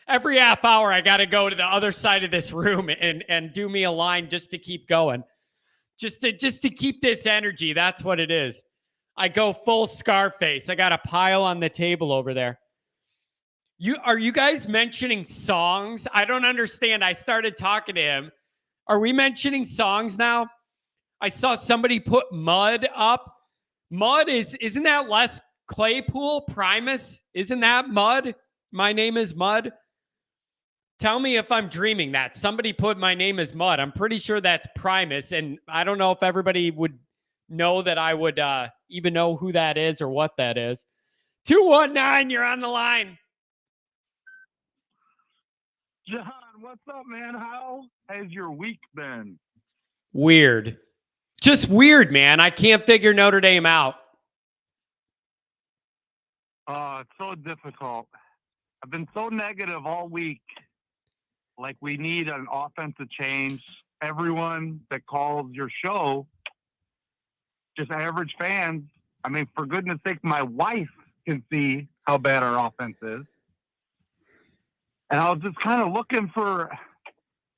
Every half hour, I got to go to the other side of this room and do me a line just to keep going. Just to keep this energy. That's what it is. I go full Scarface. I got a pile on the table over there. Are you guys mentioning songs? I don't understand. I started talking to him. Are we mentioning songs now? I saw somebody put Mud up. Mud isn't that Les Claypool? Primus? Isn't that Mud? My name is Mud. Tell me if I'm dreaming that. Somebody put my name is Mud. I'm pretty sure that's Primus, and I don't know if everybody would know that I would even know who that is or what that is. 219, you're on the line. John, what's up, man? How has your week been? Weird. Just weird, man. I can't figure Notre Dame out. It's so difficult. I've been so negative all week. Like, we need an offensive change. Everyone that calls your show, just average fans, I mean, for goodness sake, my wife can see how bad our offense is. And I was just kind of looking for,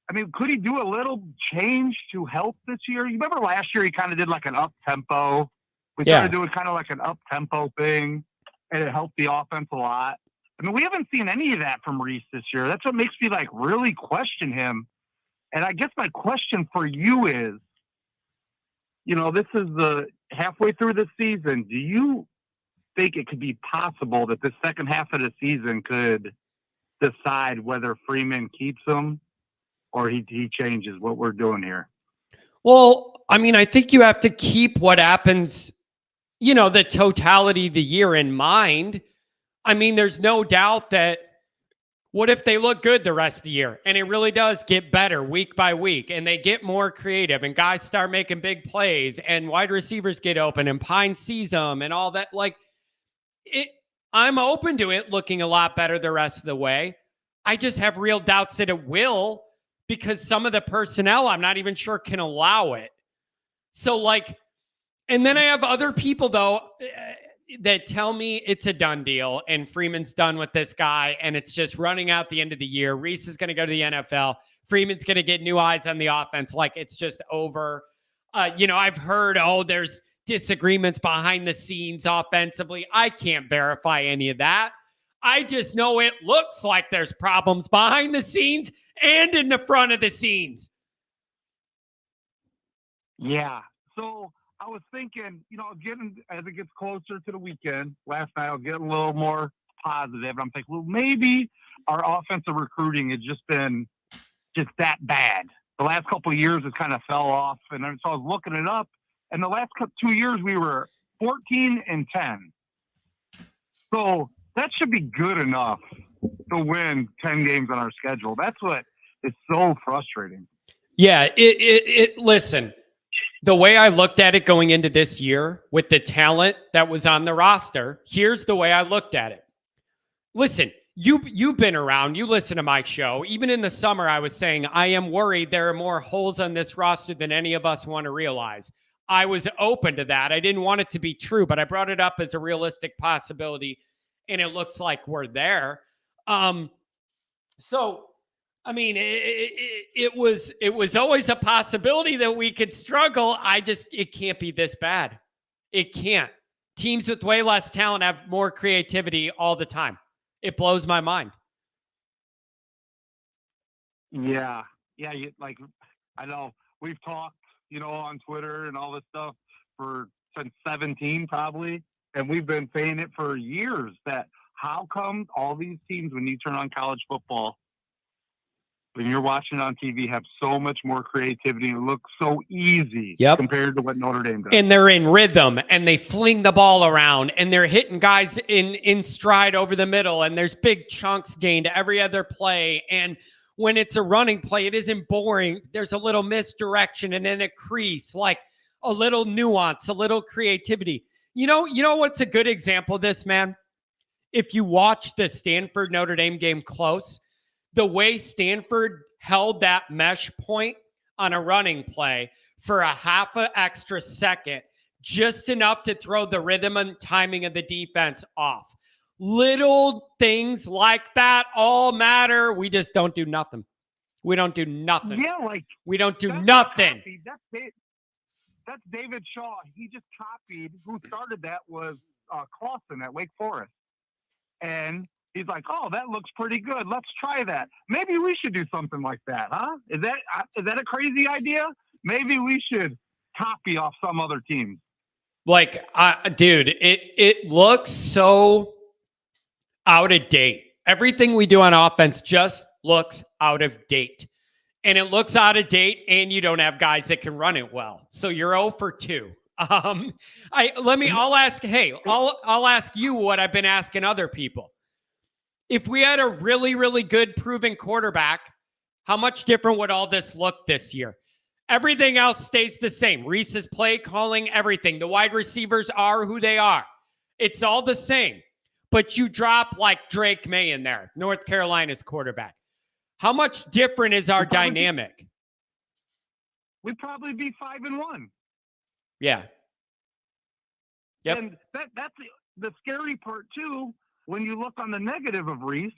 I mean, could he do a little change to help this year? You remember last year he kind of did like an up-tempo. We started doing kind of like an up-tempo thing, and it helped the offense a lot. I mean, we haven't seen any of that from Rees this year. That's what makes me like really question him. And I guess my question for you is, you know, this is the halfway through the season. Do you think it could be possible that the second half of the season could decide whether Freeman keeps him or he changes what we're doing here? Well, I mean, I think you have to keep what happens, you know, the totality of the year in mind. I mean, there's no doubt that what if they look good the rest of the year and it really does get better week by week and they get more creative and guys start making big plays and wide receivers get open and Pine sees them and all that. Like, I'm open to it looking a lot better the rest of the way. I just have real doubts that it will because some of the personnel I'm not even sure can allow it. So like, and then I have other people though that tell me it's a done deal and Freeman's done with this guy and it's just running out the end of the year. Rees is going to go to the NFL. Freeman's going to get new eyes on the offense. Like it's just over. You know, I've heard, there's disagreements behind the scenes offensively. I can't verify any of that. I just know it looks like there's problems behind the scenes and in the front of the scenes. Yeah. So I was thinking, getting as it gets closer to the weekend, last night I'll get a little more positive. I'm thinking, well, maybe our offensive recruiting has just been just that bad. The last couple of years it kind of fell off. And so I was looking it up. And the last 2 years we were 14-10. So that should be good enough to win 10 games on our schedule. That's what is so frustrating. Yeah, listen, the way I looked at it going into this year with the talent that was on the roster, here's the way I looked at it. Listen, you've been around, you listen to my show. Even in the summer, I was saying, I am worried there are more holes on this roster than any of us want to realize. I was open to that. I didn't want it to be true, but I brought it up as a realistic possibility, and it looks like we're there. So, I mean, it was always a possibility that we could struggle. It can't be this bad. It can't. Teams with way less talent have more creativity all the time. It blows my mind. Yeah. Yeah. I know we've talked, on Twitter and all this stuff since 17 probably. And we've been saying it for years that how come all these teams, when you turn on college football, when you're watching on TV, have so much more creativity and look so easy compared to what Notre Dame does. And they're in rhythm and they fling the ball around and they're hitting guys in stride over the middle and there's big chunks gained every other play. And when it's a running play, it isn't boring. There's a little misdirection and then a crease, like a little nuance, a little creativity. You know what's a good example of this, man? If you watch the Stanford Notre Dame game close, the way Stanford held that mesh point on a running play for a half an extra second, just enough to throw the rhythm and timing of the defense off. Little things like that all matter. We just don't do nothing. We don't do nothing. Yeah, we don't do nothing. That's David Shaw. He just copied. Who started that was Clausen at Wake Forest. And he's like, oh, that looks pretty good. Let's try that. Maybe we should do something like that, huh? Is that a crazy idea? Maybe we should copy off some other team. Dude, it looks so out of date. Everything we do on offense just looks out of date. And it looks out of date, and you don't have guys that can run it well. So you're 0 for 2. I'll ask you what I've been asking other people. If we had a really, really good proven quarterback, how much different would all this look this year? Everything else stays the same. Rees's play calling, everything. The wide receivers are who they are. It's all the same. But you drop like Drake May in there, North Carolina's quarterback. How much different is our dynamic? We'd probably be 5-1. Yeah. Yep. And that's the scary part too. When you look on the negative of Rees,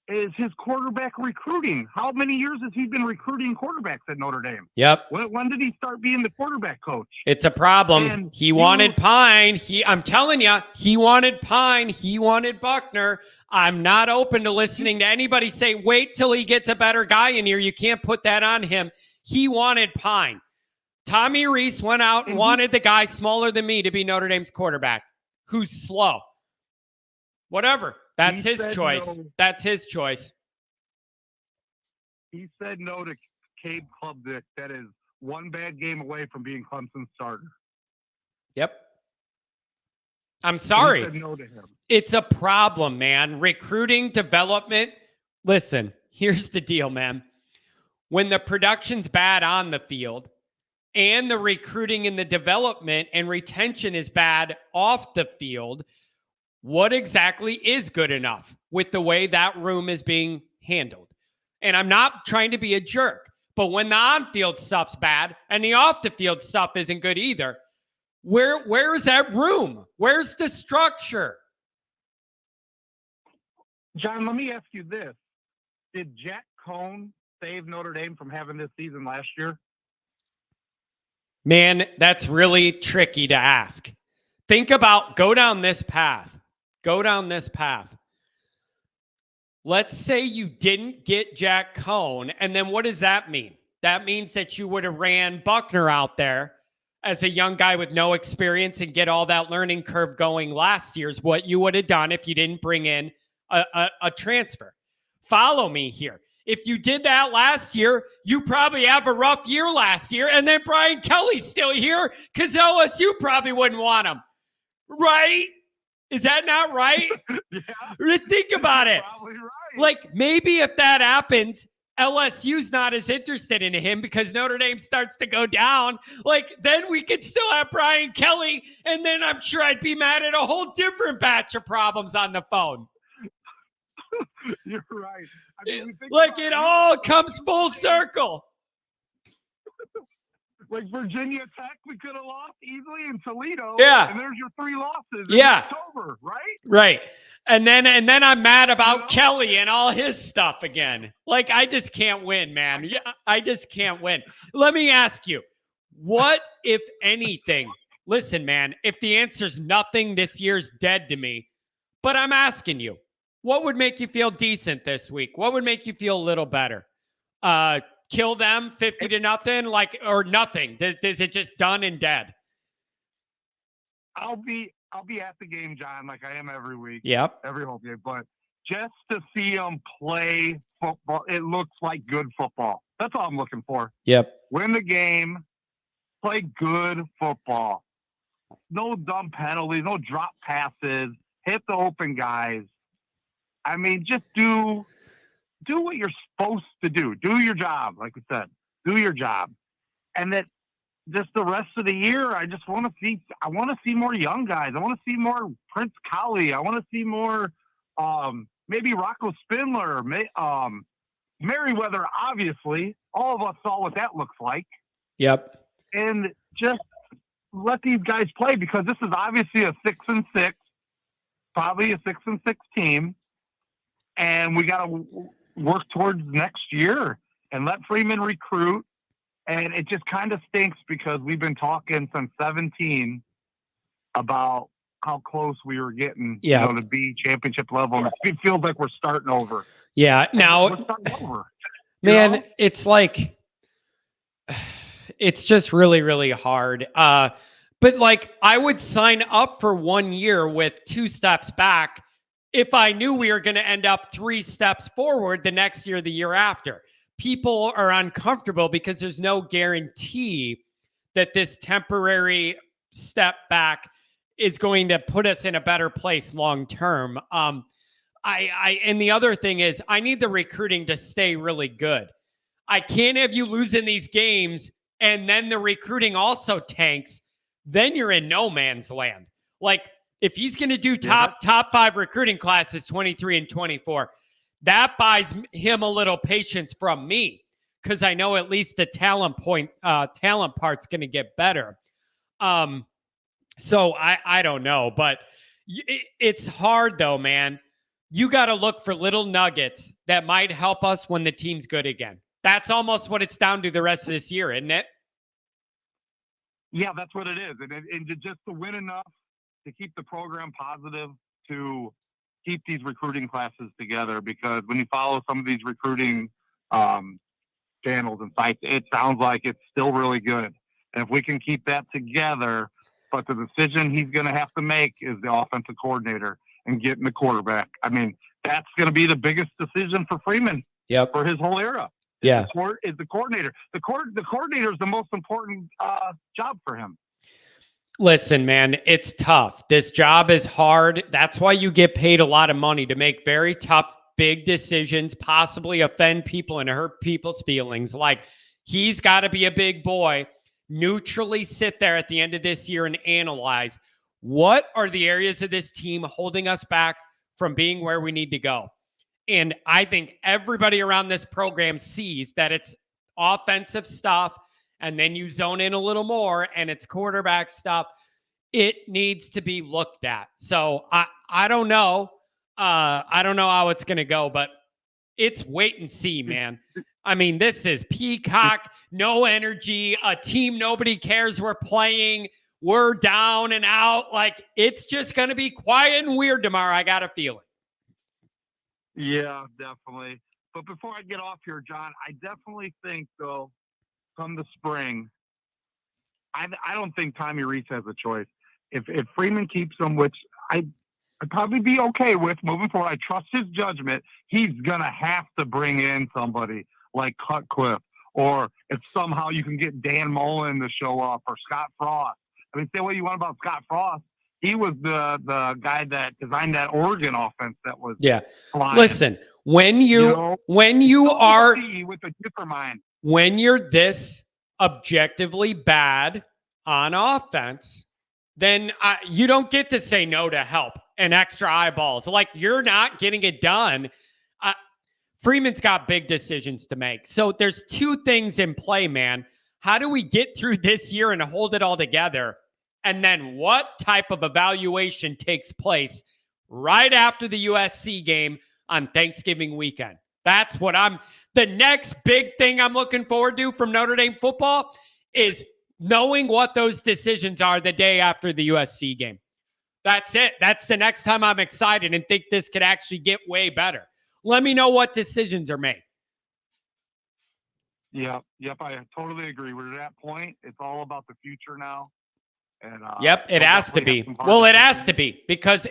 is his quarterback recruiting. How many years has he been recruiting quarterbacks at Notre Dame? Yep. When did he start being the quarterback coach? It's a problem. He wanted Pine. I'm telling you, he wanted Pine. He wanted Buckner. I'm not open to listening to anybody say, wait till he gets a better guy in here. You can't put that on him. He wanted Pine. Tommy Rees went out and wanted the guy smaller than me to be Notre Dame's quarterback, who's slow. Whatever. That's his choice. No. That's his choice. He said no to Cade Klubnik. That is one bad game away from being Clemson's starter. Yep. I'm sorry. He said no to him. It's a problem, man. Recruiting, development. Listen, here's the deal, man. When the production's bad on the field and the recruiting and the development and retention is bad off the field, what exactly is good enough with the way that room is being handled? And I'm not trying to be a jerk, but when the on-field stuff's bad and the off-the-field stuff isn't good either, where is that room? Where's the structure? John, let me ask you this. Did Jack Cohn save Notre Dame from having this season last year? Man, that's really tricky to ask. Think about, go down this path. let's say you didn't get Jack Cohn, and then what does that mean? That means that you would have ran Buckner out there as a young guy with no experience and get all that learning curve going last year's what you would have done if you didn't bring in a transfer. Follow me here. If you did that last year, you probably have a rough year last year, and then Brian Kelly's still here because LSU probably wouldn't want him. Right? Is that not right? Yeah. Think about it. Probably right. Like, maybe if that happens, LSU's not as interested in him because Notre Dame starts to go down. Like, then we could still have Brian Kelly, and then I'm sure I'd be mad at a whole different batch of problems on the phone. You're right. I mean, we think Like, about it all comes full circle. Like Virginia Tech, we could have lost easily in Toledo. Yeah. And there's your 3 losses Yeah. in October, right? Right. And then I'm mad about Kelly and all his stuff again. Like, I just can't win, man. Yeah, I just can't win. Let me ask you, what, if anything, listen, man, if the answer's nothing, this year's dead to me. But I'm asking you, what would make you feel decent this week? What would make you feel a little better? Kill them 50-0, like, or nothing? Is it just done and dead? I'll be at the game, John, like I am every week. Yep. Every home game. But just to see them play football, it looks like good football. That's all I'm looking for. Yep. Win the game, play good football. No dumb penalties, no drop passes, hit the open guys. I mean, just do what you're supposed to do. Do your job, like we said. Do your job. And that just the rest of the year, I want to see more young guys. I want to see more Prince Colley. I want to see more maybe Rocco Spindler, Merriweather, obviously. All of us saw what that looks like. Yep. And just let these guys play because this is obviously a 6-6, probably a 6-6 team. And we got to work towards next year and let Freeman recruit. And it just kind of stinks because we've been talking since 2017 about how close we were getting to be championship level. It feels like we're starting over. Yeah. Now, we're starting over. Man, it's like, it's just really, really hard. But like, I would sign up for 1 year with 2 steps back if I knew we were going to end up 3 steps forward the next year, the year after. People are uncomfortable because there's no guarantee that this temporary step back is going to put us in a better place long term. And the other thing is, I need the recruiting to stay really good. I can't have you losing these games and then the recruiting also tanks. Then you're in no man's land. Like, if he's going to do top 5 recruiting classes, 23 and 24, that buys him a little patience from me because I know at least the talent part's going to get better. So I don't know, but it's hard though, man. You got to look for little nuggets that might help us when the team's good again. That's almost what it's down to the rest of this year, isn't it? Yeah, that's what it is. And just to win enough to keep the program positive, to keep these recruiting classes together, because when you follow some of these recruiting channels and sites, it sounds like it's still really good. And if we can keep that together, but the decision he's going to have to make is the offensive coordinator and getting the quarterback. I mean, that's going to be the biggest decision for Freeman for his whole era. Yeah. Is the coordinator. The coordinator is the most important job for him. Listen, man, it's tough. This job is hard. That's why you get paid a lot of money to make very tough, big decisions, possibly offend people and hurt people's feelings. Like, he's got to be a big boy, neutrally sit there at the end of this year and analyze what are the areas of this team holding us back from being where we need to go. And I think everybody around this program sees that it's offensive stuff, and then you zone in a little more and it's quarterback stuff. It needs to be looked at. So I don't know. I don't know how it's going to go, but it's wait and see, man. I mean, this is Peacock, no energy, a team nobody cares we're playing. We're down and out. Like, it's just going to be quiet and weird tomorrow. I got a feeling. Yeah, definitely. But before I get off here, John, I definitely think, though, come the spring, I don't think Tommy Rees has a choice. If Freeman keeps him, which I'd probably be okay with moving forward, I trust his judgment. He's going to have to bring in somebody like Cutcliffe, or if somehow you can get Dan Mullen to show up, or Scott Frost. I mean, say what you want about Scott Frost. He was the guy that designed that Oregon offense that was flying. Listen, when you are with a different mind, when you're this objectively bad on offense, then you don't get to say no to help and extra eyeballs. Like, you're not getting it done. Freeman's got big decisions to make. So there's two things in play, man. How do we get through this year and hold it all together? And then what type of evaluation takes place right after the USC game on Thanksgiving weekend? That's what the next big thing I'm looking forward to from Notre Dame football is knowing what those decisions are the day after the USC game. That's it. That's the next time I'm excited and think this could actually get way better. Let me know what decisions are made. Yep, I totally agree. We're at that point. It's all about the future now. And yep, it has to be. Well, it has to be, because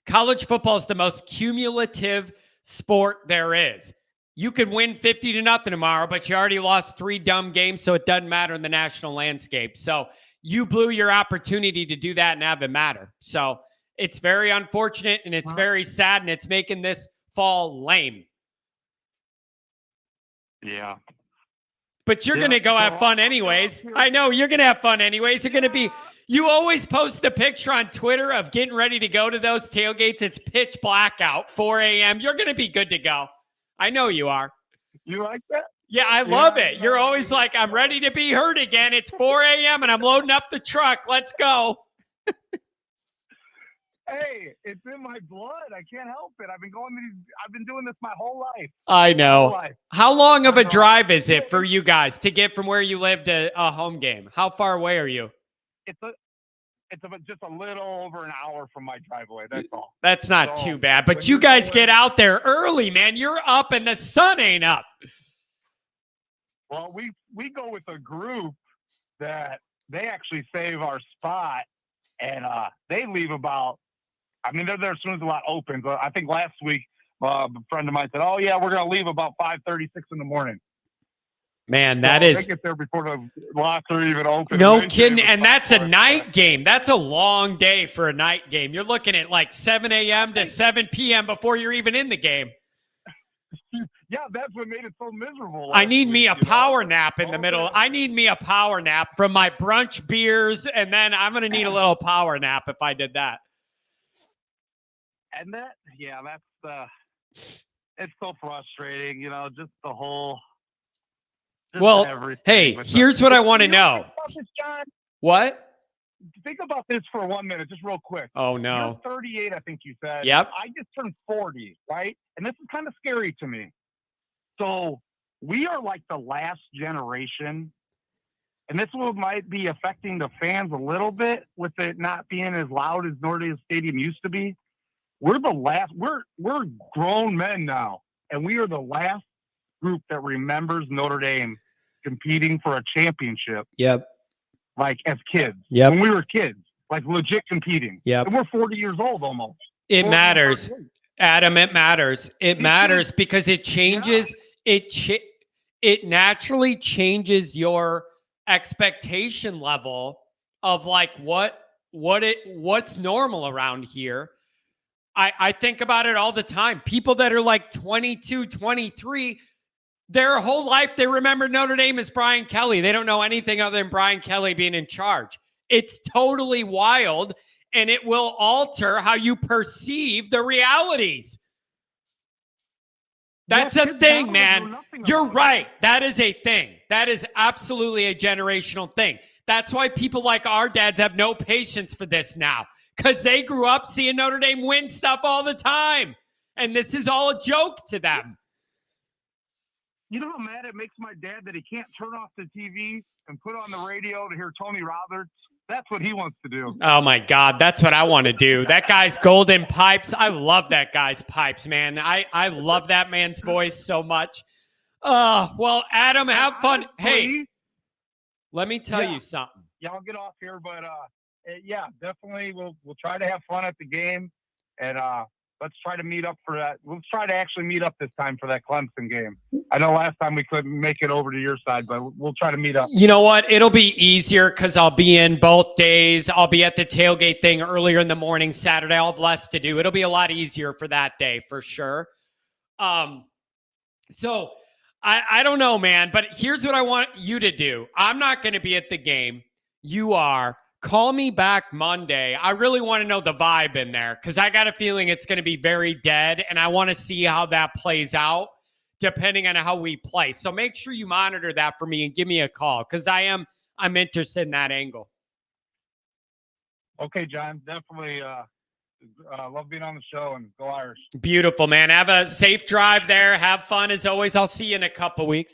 college football is the most cumulative sport there is. You could win 50-0 tomorrow, but you already lost 3 dumb games, so it doesn't matter in the national landscape. So you blew your opportunity to do that and have it matter. So it's very unfortunate, and it's very sad, and it's making this fall lame. Yeah. But you're going to go have fun anyways. I know you're going to have fun anyways. You're going to be, you always post a picture on Twitter of getting ready to go to those tailgates. It's pitch black out, 4 a.m. You're going to be good to go. I know you are. You like that? Yeah, I love it. You're always like, I'm ready to be hurt again. It's 4 a.m. and I'm loading up the truck. Let's go. Hey, it's in my blood. I can't help it. I've been doing this my whole life. I know. How long of a drive is it for you guys to get from where you live to a home game? How far away are you? It's just a little over an hour from my driveway. That's all. That's not too bad. But you guys get out there early, man. You're up and the sun ain't up. Well, we go with a group that they actually save our spot, and they leave about. I mean, they're there as soon as the lot opens. I think last week a friend of mine said, "Oh yeah, we're going to leave about 5:36 in the morning." Man, that is. They get there before the lots are even open. No kidding, and that's a night game. That's a long day for a night game. You're looking at like 7 a.m. to 7 p.m. before you're even in the game. Yeah, that's what made it so miserable. I need me a power nap in the middle. I need me a power nap from my brunch beers, and then I'm going to need a little power nap if I did that. And it's so frustrating, just the whole. Well, hey, here's what I want to know. What? Think about this for 1 minute, just real quick. Oh, no. You're 38, I think you said. Yep. I just turned 40, right? And this is kind of scary to me. So we are like the last generation, and this might be affecting the fans a little bit with it not being as loud as Notre Dame Stadium used to be. We're the last. We're grown men now, and we are the last group that remembers Notre Dame competing for a championship. Yep. Like as kids. Yep. When we were kids, like legit competing. Yep. And we're 40 years old almost. It matters, Adam. It matters. It matters because it changes. Yeah. It naturally changes your expectation level of like what's normal around here. I think about it all the time. People that are like 22, 23, their whole life, they remember Notre Dame as Brian Kelly. They don't know anything other than Brian Kelly being in charge. It's totally wild, and it will alter how you perceive the realities. That's a thing, man. You're right. That is a thing. That is absolutely a generational thing. That's why people like our dads have no patience for this now, because they grew up seeing Notre Dame win stuff all the time, and this is all a joke to them. You know how mad it makes my dad that he can't turn off the TV and put on the radio to hear Tony Roberts That's what he wants to do. Oh my God, that's what I want to do. That guy's golden pipes. I love that guy's pipes, man. I love that man's voice so much. Well, Adam, have fun. Hey, let me tell you something. Yeah, I'll get off here, but yeah, definitely we'll try to have fun at the game, and let's try to meet up for that. We'll try to actually meet up this time for that Clemson game. I know last time we couldn't make it over to your side, but we'll try to meet up. You know what? It'll be easier because I'll be in both days. I'll be at the tailgate thing earlier in the morning Saturday. I'll have less to do. It'll be a lot easier for that day for sure. So I don't know, man, but here's what I want you to do. I'm not going to be at the game. You are. Call me back Monday. I really want to know the vibe in there because I got a feeling it's going to be very dead, and I want to see how that plays out depending on how we play. So make sure you monitor that for me and give me a call because I'm interested in that angle. Okay, John, definitely love being on the show, and go Irish. Beautiful, man. Have a safe drive there. Have fun as always. I'll see you in a couple weeks.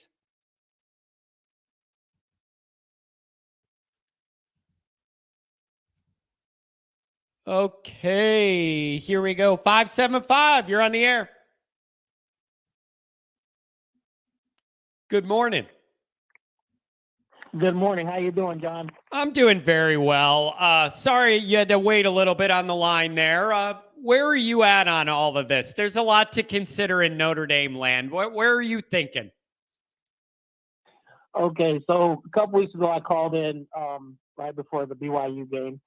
Okay, here we go. 575, you're on the air. Good morning. Good morning. How you doing, John? I'm doing very well. Sorry you had to wait a little bit on the line there. Where are you at on all of this? There's a lot to consider in Notre Dame land. Where are you thinking? Okay, so a couple weeks ago I called in right before the BYU game.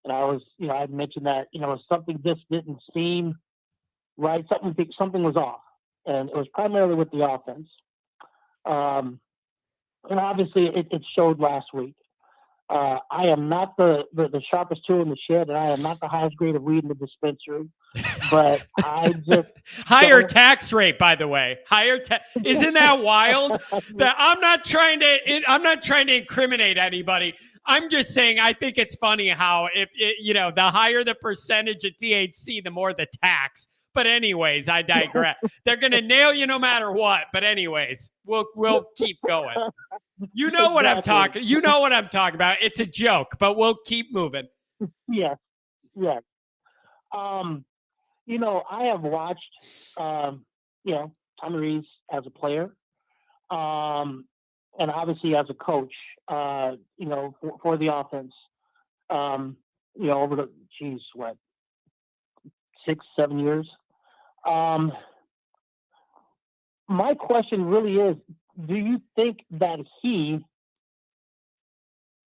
And I was, I had mentioned that, something just didn't seem right. Something was off. And it was primarily with the offense. And obviously it showed last week. I am not the sharpest tool in the shed, and I am not the highest grade of weed in the dispensary. But I just higher tax rate, by the way. Isn't that wild? That I'm not trying to incriminate anybody. I'm just saying I think it's funny how the higher the percentage of THC, the more the tax. But anyways, I digress. They're gonna nail you no matter what. But anyways, we'll keep going. You know what I'm talking. You know what I'm talking about. It's a joke, but we'll keep moving. Yes. I have watched, Rees as a player, and obviously as a coach, for the offense, over the 6-7 years. My question really is, do you think that he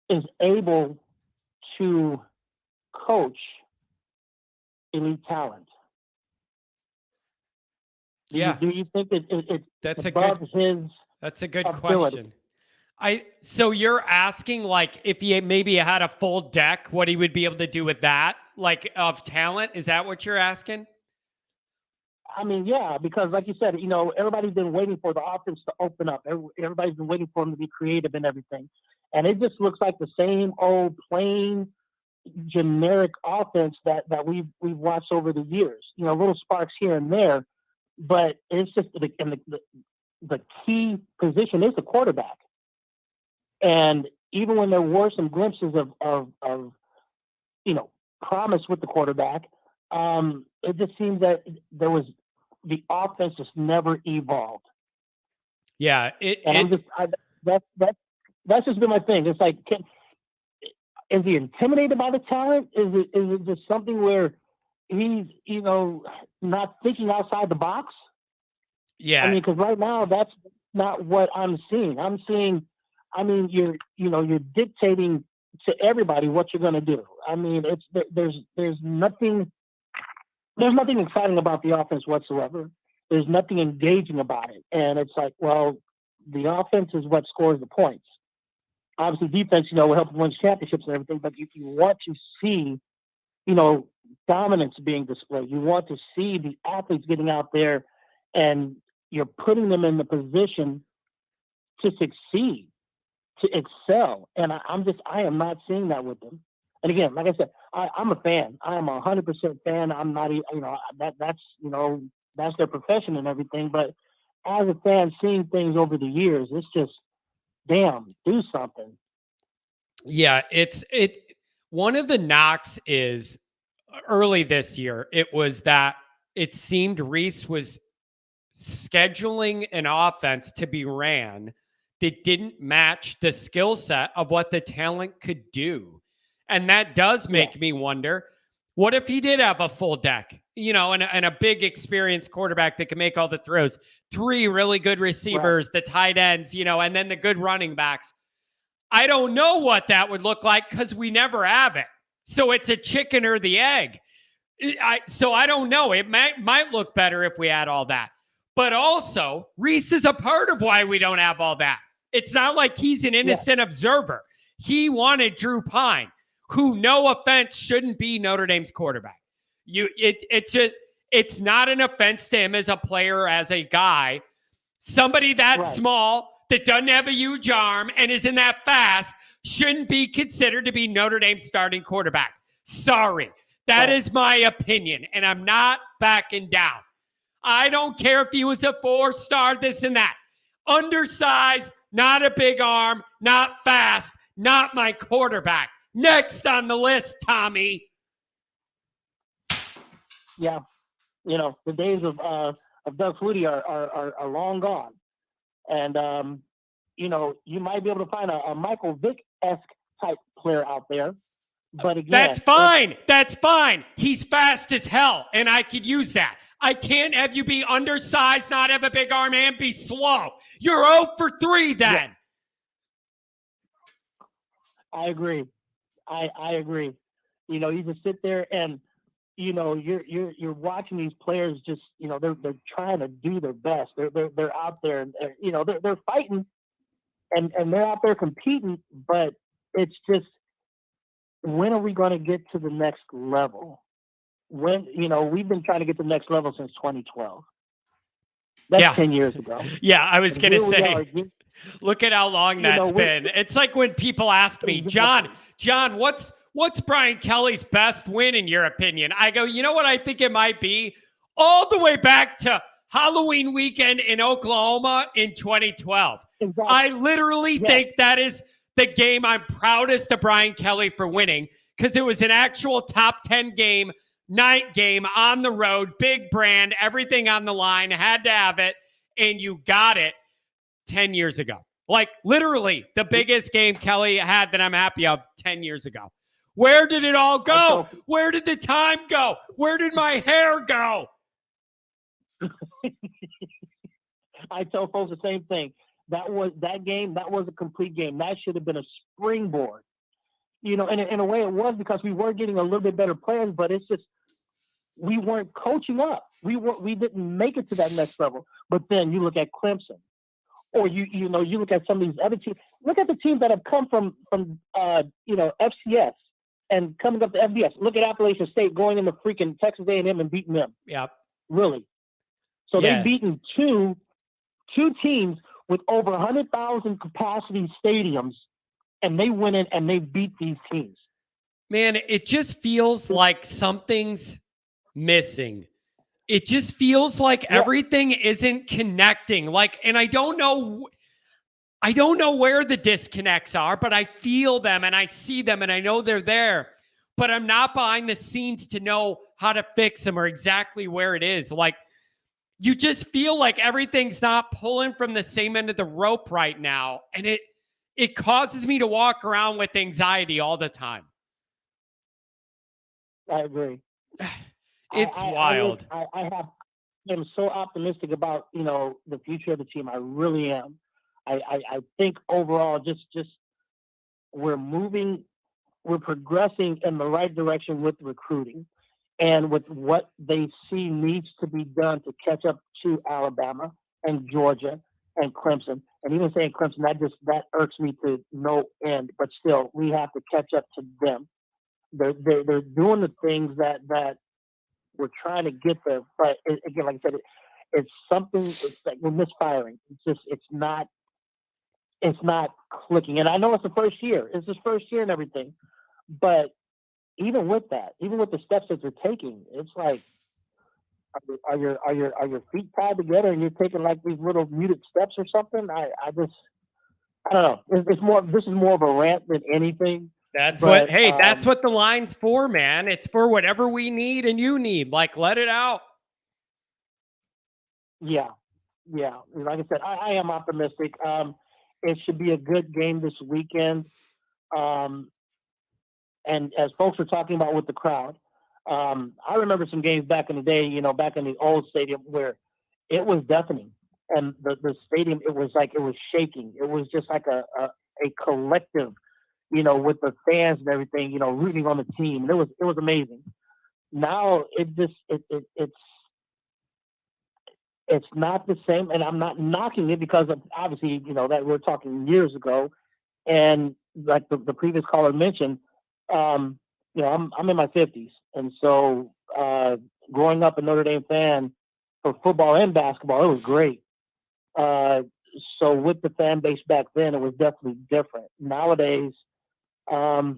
is able to coach elite talent? Do you think That's above That's a good ability? question. So you're asking, like, if he maybe had a full deck, what he would be able to do with that, like, of talent? Is that what you're asking? I mean, yeah, because like you said, everybody's been waiting for the offense to open up. Everybody's been waiting for him to be creative and everything. And it just looks like the same old plain generic offense that we've watched over the years. Little sparks here and there, but it's just the key position is the quarterback. And even when there were some glimpses of promise with the quarterback, it just seems that the offense just never evolved. Yeah, that's just been my thing. It's like, is he intimidated by the talent? Is it just something where he's not thinking outside the box? Yeah, I mean, because right now that's not what I'm seeing. I'm seeing, you're dictating to everybody what you're going to do. I mean, there's nothing exciting about the offense whatsoever. There's nothing engaging about it. And it's like, well, the offense is what scores the points. Obviously, defense, will help win championships and everything. But if you want to see, dominance being displayed, you want to see the athletes getting out there and you're putting them in the position to succeed, to excel. And I am not seeing that with them. And again, like I said, I'm a fan. I am 100% fan. I'm not, that's their profession and everything. But as a fan, seeing things over the years, it's just, damn, do something. Yeah, One of the knocks is early this year, it was that it seemed Rees was scheduling an offense to be ran that didn't match the skill set of what the talent could do. And that does make me wonder, what if he did have a full deck, and a big experienced quarterback that can make all the throws, 3 really good receivers, the tight ends, and then the good running backs. I don't know what that would look like because we never have it. So it's a chicken or the egg. So I don't know. It might look better if we had all that. But also, Rees is a part of why we don't have all that. It's not like he's an innocent observer. He wanted Drew Pine, who, no offense, shouldn't be Notre Dame's quarterback. It's not an offense to him as a player, as a guy. Somebody that small, that doesn't have a huge arm and isn't that fast, shouldn't be considered to be Notre Dame's starting quarterback. Sorry. That is my opinion, and I'm not backing down. I don't care if he was a 4-star, this and that. Undersized, not a big arm, not fast, not my quarterback. Next on the list, Tommy. Yeah. The days of Doug Flutie are long gone. And, you might be able to find a Michael Vick-esque type player out there. But again, that's fine. That's fine. He's fast as hell, and I could use that. I can't have you be undersized, not have a big arm, and be slow. You're 0 for 3 then. Yeah. I agree. I agree. You just sit there and you're watching these players just they're trying to do their best. They're out there and they're fighting and they're out there competing, but it's just, when are we going to get to the next level? When, we've been trying to get to the next level since 2012. That's 10 years ago. Yeah, I was going to say, look at how long that's been. It's like when people ask me, John, what's Brian Kelly's best win in your opinion? I go, you know what I think it might be? All the way back to Halloween weekend in Oklahoma in 2012. Exactly. I literally think that is the game I'm proudest of Brian Kelly for winning, because it was an actual top 10 game, night game on the road, big brand, everything on the line, had to have it, and you got it 10 years ago. Like literally the biggest game Kelly had that I'm happy of 10 years ago. Where did it all go? Where did the time go? Where did my hair go? I tell folks the same thing. That game was a complete game. That should have been a springboard. And in a way it was, because we were getting a little bit better players, but it's just, we weren't coaching up. We didn't make it to that next level. But then you look at Clemson, or you look at some of these other teams. Look at the teams that have come from FCS and coming up to FBS. Look at Appalachian State going into freaking Texas A&M and beating them. Yep. Really. So they've beaten two teams with over 100,000 capacity stadiums, and they went in and they beat these teams. Man, it just feels like something's missing. It just feels like everything isn't connecting. And I don't know where the disconnects are, but I feel them and I see them and I know they're there, but I'm not behind the scenes to know how to fix them or exactly where it is. You just feel like everything's not pulling from the same end of the rope right now. And it causes me to walk around with anxiety all the time. I agree. It's wild. I am so optimistic about, the future of the team. I really am. I think overall, just we're progressing in the right direction with recruiting. And with what they see needs to be done to catch up to Alabama and Georgia and Clemson. And even saying Clemson, that irks me to no end. But still, we have to catch up to them. They're doing the things that we're trying to get there. But again, like I said, it's something. It's like we're misfiring. It's not clicking. And I know it's the first year. It's his first year and everything, but even with that, even with the steps that you're taking, it's like, are your feet tied together and you're taking like these little muted steps or something? I don't know. It's more. This is more of a rant than anything. That's But, that's what the line's for, man. It's for whatever we need and you need. Like, let it out. Yeah. Like I said, I am optimistic. It should be a good game this weekend. And as folks were talking about with the crowd, I remember some games back in the day, back in the old stadium where it was deafening, and the stadium, it was shaking. It was just like a collective, with the fans and everything, rooting on the team. And it was amazing. Now it's not the same, and I'm not knocking it because of obviously, that we're talking years ago, and like the previous caller mentioned, I'm in my 50s, and so growing up a Notre Dame fan for football and basketball, it was great. So with the fan base back then, it was definitely different. Nowadays, I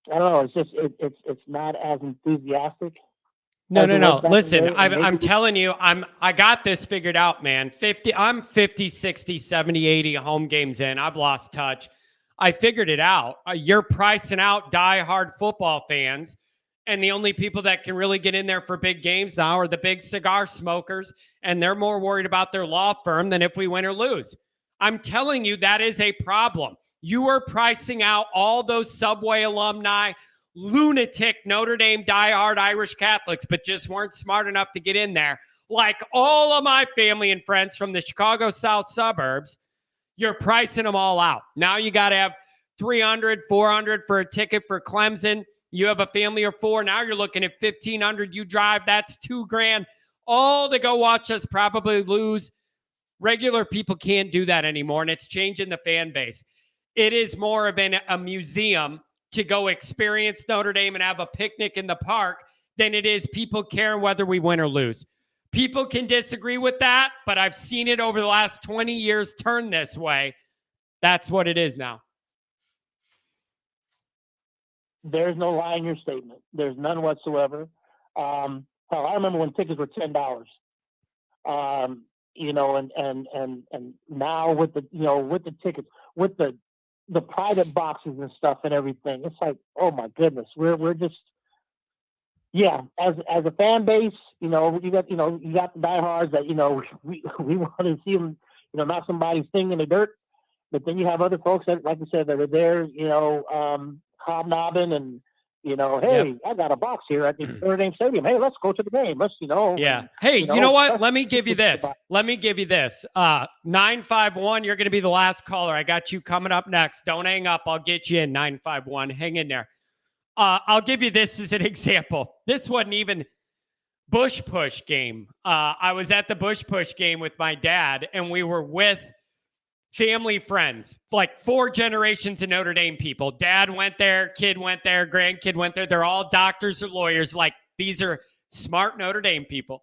don't know. It's just it's not as enthusiastic. No. back Listen, in the day, and I'm maybe- telling you, I got this figured out, man. I'm 50, 60, 70, 80 home games in. I've lost touch. I figured it out. You're pricing out diehard football fans, and the only people that can really get in there for big games now are the big cigar smokers, and they're more worried about their law firm than if we win or lose. I'm telling you, that is a problem. You are pricing out all those Subway alumni, lunatic Notre Dame diehard Irish Catholics, but just weren't smart enough to get in there. Like all of my family and friends from the Chicago South suburbs, you're pricing them all out. Now you got to have 300, 400 for a ticket for Clemson. You have a family of four. Now you're looking at 1,500. You drive, that's $2,000. All to go watch us probably lose. Regular people can't do that anymore, and it's changing the fan base. It is more of a museum to go experience Notre Dame and have a picnic in the park than it is people caring whether we win or lose. People can disagree with that, but I've seen it over the last 20 years turn this way. That's what it is now. There's no lie in your statement. There's none whatsoever. Hell, I remember when tickets were $10. And now with the tickets, with the private boxes and stuff and everything, it's like, oh my goodness, we're just, yeah. As a fan base, you got the diehards that we want to see them, knock somebody's thing in the dirt, but then you have other folks that, like I said, that are there, hobnobbing and. Hey, yep. I got a box here at the Notre Dame Stadium. Hey, let's go to the game. Let's, Yeah. Hey, you know what? Let me give you this. 951, you're going to be the last caller. I got you coming up next. Don't hang up. I'll get you in 951. Hang in there. I'll give you this as an example. This wasn't even Bush Push game. I was at the Bush Push game with my dad, and we were with family friends, like 4 generations of Notre Dame people. Dad went there, kid went there, grandkid went there. They're all doctors or lawyers. Like, these are smart Notre Dame people.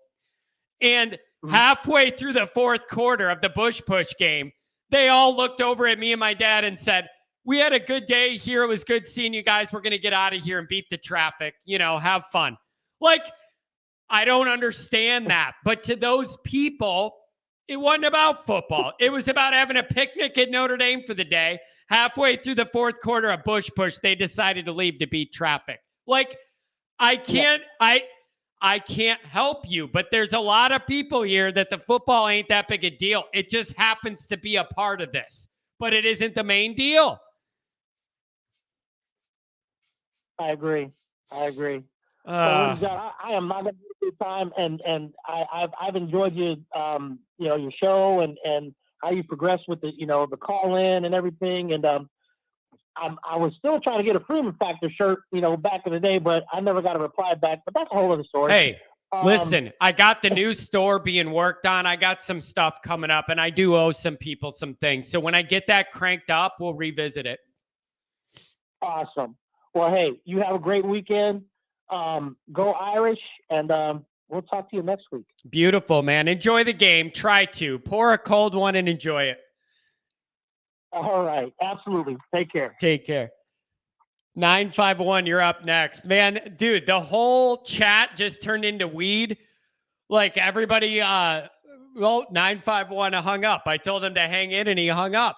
And halfway through the fourth quarter of the Bush Push game, they all looked over at me and my dad and said, "We had a good day here. It was good seeing you guys. We're going to get out of here and beat the traffic, have fun." Like, I don't understand that. But to those people, it wasn't about football. It was about having a picnic at Notre Dame for the day. Halfway through the fourth quarter of Bush Push, they decided to leave to beat traffic. Like, I can't help you, but there's a lot of people here that the football ain't that big a deal. It just happens to be a part of this, but it isn't the main deal. I agree. Well, John, I am not going to do this time, and I've enjoyed you, your show and how you progress with the call in and everything. And I was still trying to get a Freeman Factor shirt, back in the day, but I never got a reply back. But that's a whole other story. Hey, listen, I got the new store being worked on. I got some stuff coming up, and I do owe some people some things. So when I get that cranked up, we'll revisit it. Awesome. Well, hey, you have a great weekend. Go Irish, and we'll talk to you next week. Beautiful, man. Enjoy the game. Try to. Pour a cold one and enjoy it. All right. Absolutely. Take care. 951, you're up next. Man, dude, the whole chat just turned into weed. Like, everybody, 951 hung up. I told him to hang in, and he hung up.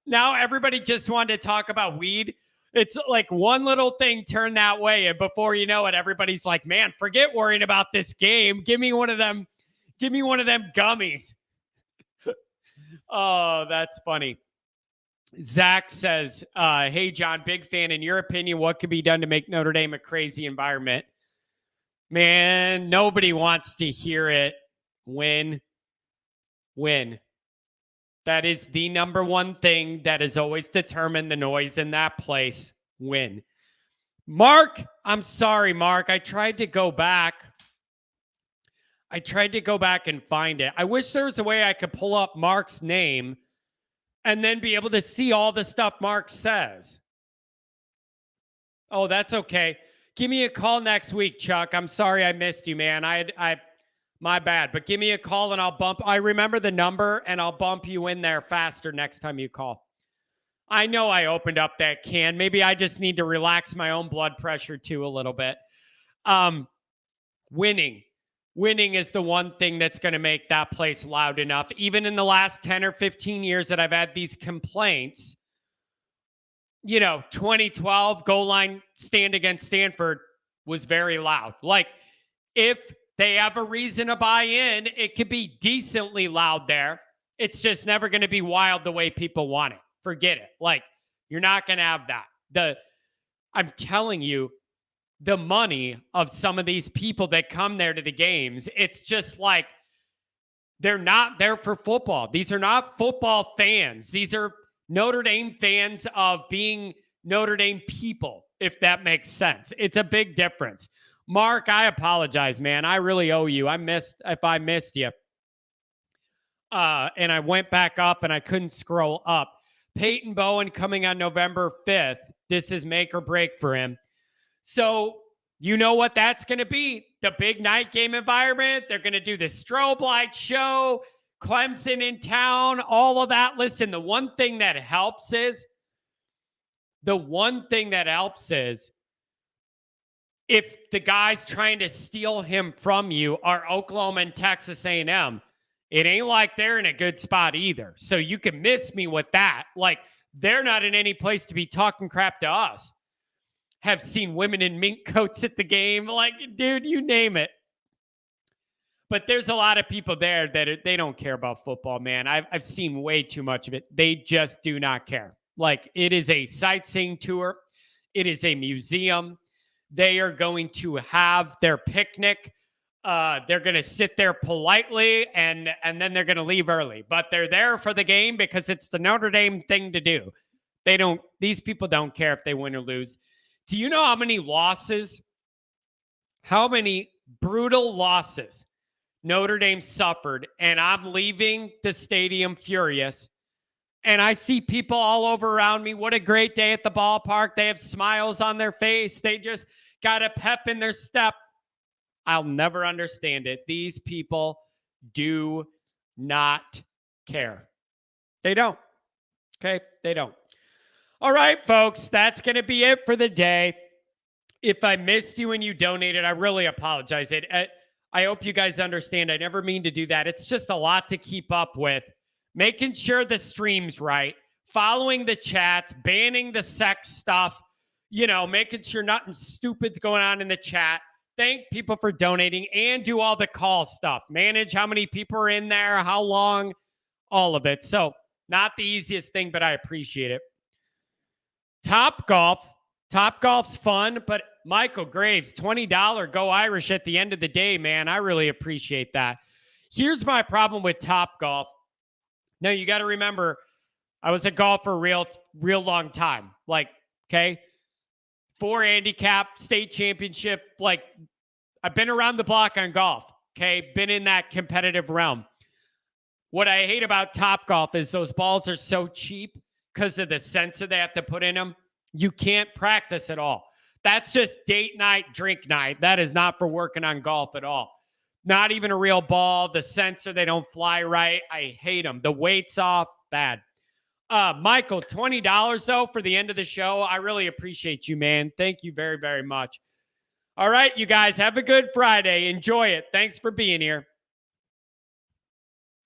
Now everybody just wanted to talk about weed. It's like one little thing turned that way, and before you know it, everybody's like, man, forget worrying about this game. Give me one of them gummies. Oh, that's funny. Zach says, hey, John, big fan. In your opinion, what could be done to make Notre Dame a crazy environment? Man, nobody wants to hear it. Win. That is the number one thing that has always determined the noise in that place. Win. Mark, I'm sorry, Mark. I tried to go back and find it. I wish there was a way I could pull up Mark's name and then be able to see all the stuff Mark says. Oh, that's okay. Give me a call next week, Chuck. I'm sorry I missed you, man. My bad. But give me a call and I remember the number and I'll bump you in there faster next time you call. I know I opened up that can. Maybe I just need to relax my own blood pressure too a little bit. Winning is the one thing that's going to make that place loud enough. Even in the last 10 or 15 years that I've had these complaints, 2012 goal line stand against Stanford was very loud. Like, if they have a reason to buy in, it could be decently loud there. It's just never going to be wild the way people want it. Forget it. Like, you're not going to have that. I'm telling you, the money of some of these people that come there to the games, it's just like they're not there for football. These are not football fans. These are Notre Dame fans of being Notre Dame people, if that makes sense. It's a big difference. Mark, I apologize, man. I really owe you. If I missed you. And I went back up and I couldn't scroll up. Peyton Bowen coming on November 5th. This is make or break for him. So you know what that's going to be. The big night game environment. They're going to do the strobe light show. Clemson in town. All of that. Listen, the one thing that helps is if the guys trying to steal him from you are Oklahoma and Texas A&M, it ain't like they're in a good spot either. So you can miss me with that. Like, they're not in any place to be talking crap to us. Have seen women in mink coats at the game. Like, dude, you name it. But there's a lot of people there that they don't care about football, man. I've seen way too much of it. They just do not care. Like, it is a sightseeing tour. It is a museum. They are going to have their picnic. They're going to sit there politely and then they're going to leave early. But they're there for the game because it's the Notre Dame thing to do. These people don't care if they win or lose. Do you know how many brutal losses Notre Dame suffered? And I'm leaving the stadium furious. And I see people all over around me. What a great day at the ballpark. They have smiles on their face. They just got a pep in their step. I'll never understand it. These people do not care. They don't. Okay? They don't. All right, folks. That's going to be it for the day. If I missed you and you donated, I really apologize. I hope you guys understand. I never mean to do that. It's just a lot to keep up with. Making sure the stream's right. Following the chats. Banning the sex stuff. Making sure nothing stupid's going on in the chat. Thank people for donating and do all the call stuff. Manage how many people are in there, how long, all of it. So not the easiest thing, but I appreciate it. Topgolf's fun, but Michael Graves, $20 Go Irish at the end of the day, man. I really appreciate that. Here's my problem with Topgolf. Now, you got to remember, I was a golfer a real long time. Like, okay? 4 handicap, state championship. Like, I've been around the block on golf, okay? Been in that competitive realm. What I hate about Topgolf is those balls are so cheap because of the sensor they have to put in them. You can't practice at all. That's just date night, drink night. That is not for working on golf at all. Not even a real ball. The sensor, they don't fly right. I hate them. The weight's off. Bad. Michael, $20 though for the end of the show. I really appreciate you, man. Thank you very, very much. All right, you guys, have a good Friday. Enjoy it. Thanks for being here.